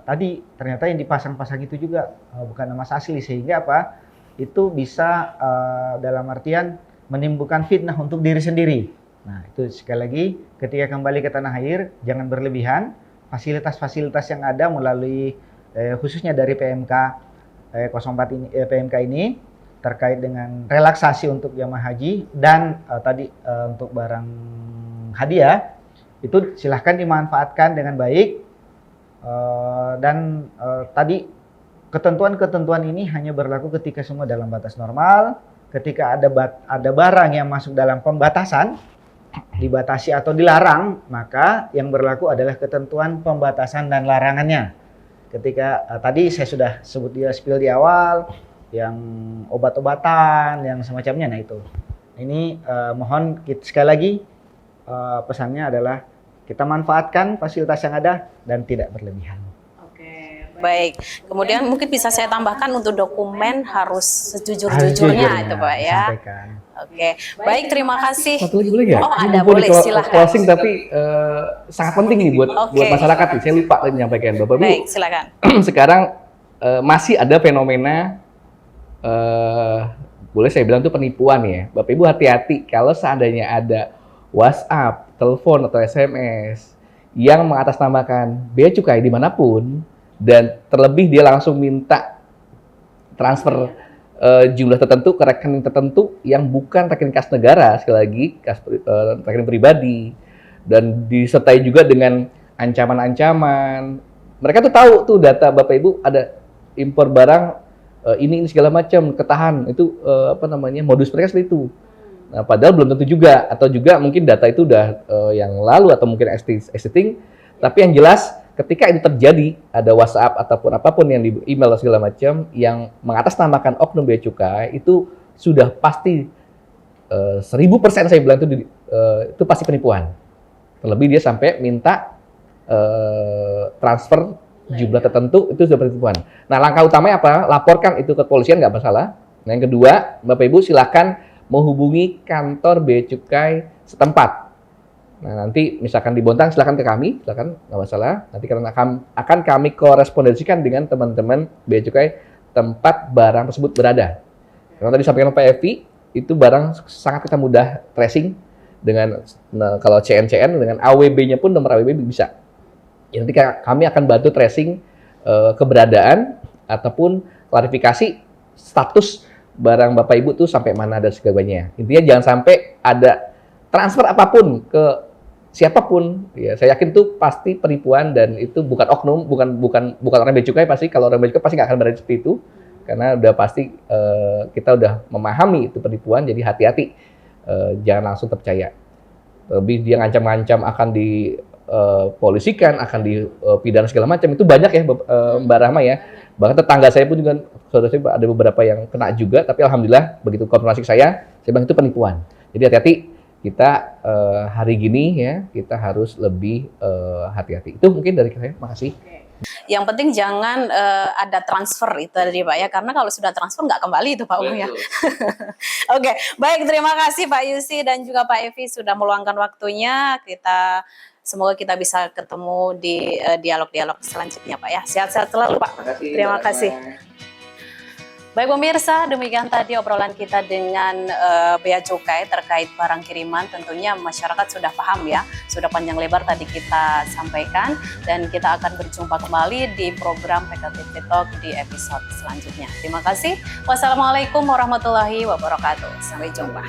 tadi ternyata yang dipasang-pasang itu juga bukan emas asli, sehingga apa? Itu bisa dalam artian menimbulkan fitnah untuk diri sendiri. Nah, itu sekali lagi, ketika kembali ke tanah air jangan berlebihan. Fasilitas-fasilitas yang ada melalui khususnya dari PMK 04 ini, PMK ini terkait dengan relaksasi untuk jamaah haji dan tadi untuk barang hadiah itu silahkan dimanfaatkan dengan baik, dan tadi ketentuan-ketentuan ini hanya berlaku ketika semua dalam batas normal. Ketika ada barang yang masuk dalam pembatasan, dibatasi atau dilarang, maka yang berlaku adalah ketentuan pembatasan dan larangannya. Ketika tadi saya sudah sebut spill di awal, yang obat-obatan, yang semacamnya, nah itu. Ini mohon sekali lagi pesannya adalah kita manfaatkan fasilitas yang ada dan tidak berlebihan. Baik, kemudian mungkin bisa saya tambahkan untuk dokumen harus sejujur-jujurnya itu Pak ya. Sampaikan. Oke, baik, terima kasih. Satu lagi boleh nggak? Oh, ada, boleh, silahkan. Closing tapi sangat penting nih buat masyarakat nih. Saya lupa tadi menyampaikan Bapak Ibu. Baik, silakan. Sekarang masih ada fenomena boleh saya bilang itu penipuan ya. Bapak Ibu hati-hati kalau seandainya ada WhatsApp, telepon atau SMS yang mengatasnamakan bea cukai dimanapun, dan terlebih dia langsung minta transfer jumlah tertentu ke rekening tertentu yang bukan rekening kas negara, sekali lagi rekening pribadi, dan disertai juga dengan ancaman-ancaman. Mereka tuh tahu tuh data Bapak Ibu ada impor barang ini segala macam, ketahan itu modus mereka seperti itu. Nah, padahal belum tentu juga, atau juga mungkin data itu udah yang lalu atau mungkin existing, tapi yang jelas ketika itu terjadi, ada WhatsApp ataupun apapun yang di email segala macam yang mengatasnamakan oknum bea cukai, itu sudah pasti 1000% saya bilang itu pasti penipuan. Terlebih dia sampai minta transfer jumlah tertentu, itu sudah penipuan. Nah, langkah utamanya apa? Laporkan itu ke polisian, nggak masalah. Nah, yang kedua, Bapak Ibu silakan menghubungi kantor bea cukai setempat. Nah, nanti misalkan di Bontang silakan ke kami, silakan, nggak masalah. Nanti karena akan kami korespondensikan dengan teman-teman bea cukai tempat barang tersebut berada. Karena tadi sampaikan Pak Evi, itu barang sangat kita mudah tracing dengan kalau CN dengan AWB-nya pun nomor AWB bisa. Ya, nanti kami akan bantu tracing keberadaan ataupun klarifikasi status barang Bapak Ibu tuh sampai mana dan sebagainya. Intinya jangan sampai ada transfer apapun ke siapapun. Ya, saya yakin tuh pasti penipuan dan itu bukan oknum, bukan orang bea cukai pasti. Kalau orang bea cukai pasti nggak akan berada seperti itu karena udah pasti kita udah memahami itu penipuan. Jadi hati-hati, jangan langsung terpercaya. Lebih dia ngancam-ngancam akan dipolisikan, akan dipidana segala macam, itu banyak ya Mbak Rahma ya. Bahkan tetangga saya pun juga, saudara saya ada beberapa yang kena juga, tapi alhamdulillah begitu konfirmasi saya bilang itu penipuan. Jadi hati-hati, kita hari gini ya, kita harus lebih hati-hati. Itu mungkin dari saya, makasih. Yang penting jangan ada transfer itu tadi Pak ya, karena kalau sudah transfer nggak kembali itu Pak Umum ya. Oke, baik, terima kasih Pak Yusi dan juga Pak Evi sudah meluangkan waktunya. Semoga kita bisa ketemu di dialog-dialog selanjutnya Pak ya. Sehat-sehat selalu Pak. Terima kasih. Baik pemirsa, demikian tadi obrolan kita dengan Bea Cukai terkait barang kiriman. Tentunya masyarakat sudah paham ya, sudah panjang lebar tadi kita sampaikan. Dan kita akan berjumpa kembali di program PKTV Talk di episode selanjutnya. Terima kasih. Wassalamualaikum warahmatullahi wabarakatuh. Sampai jumpa.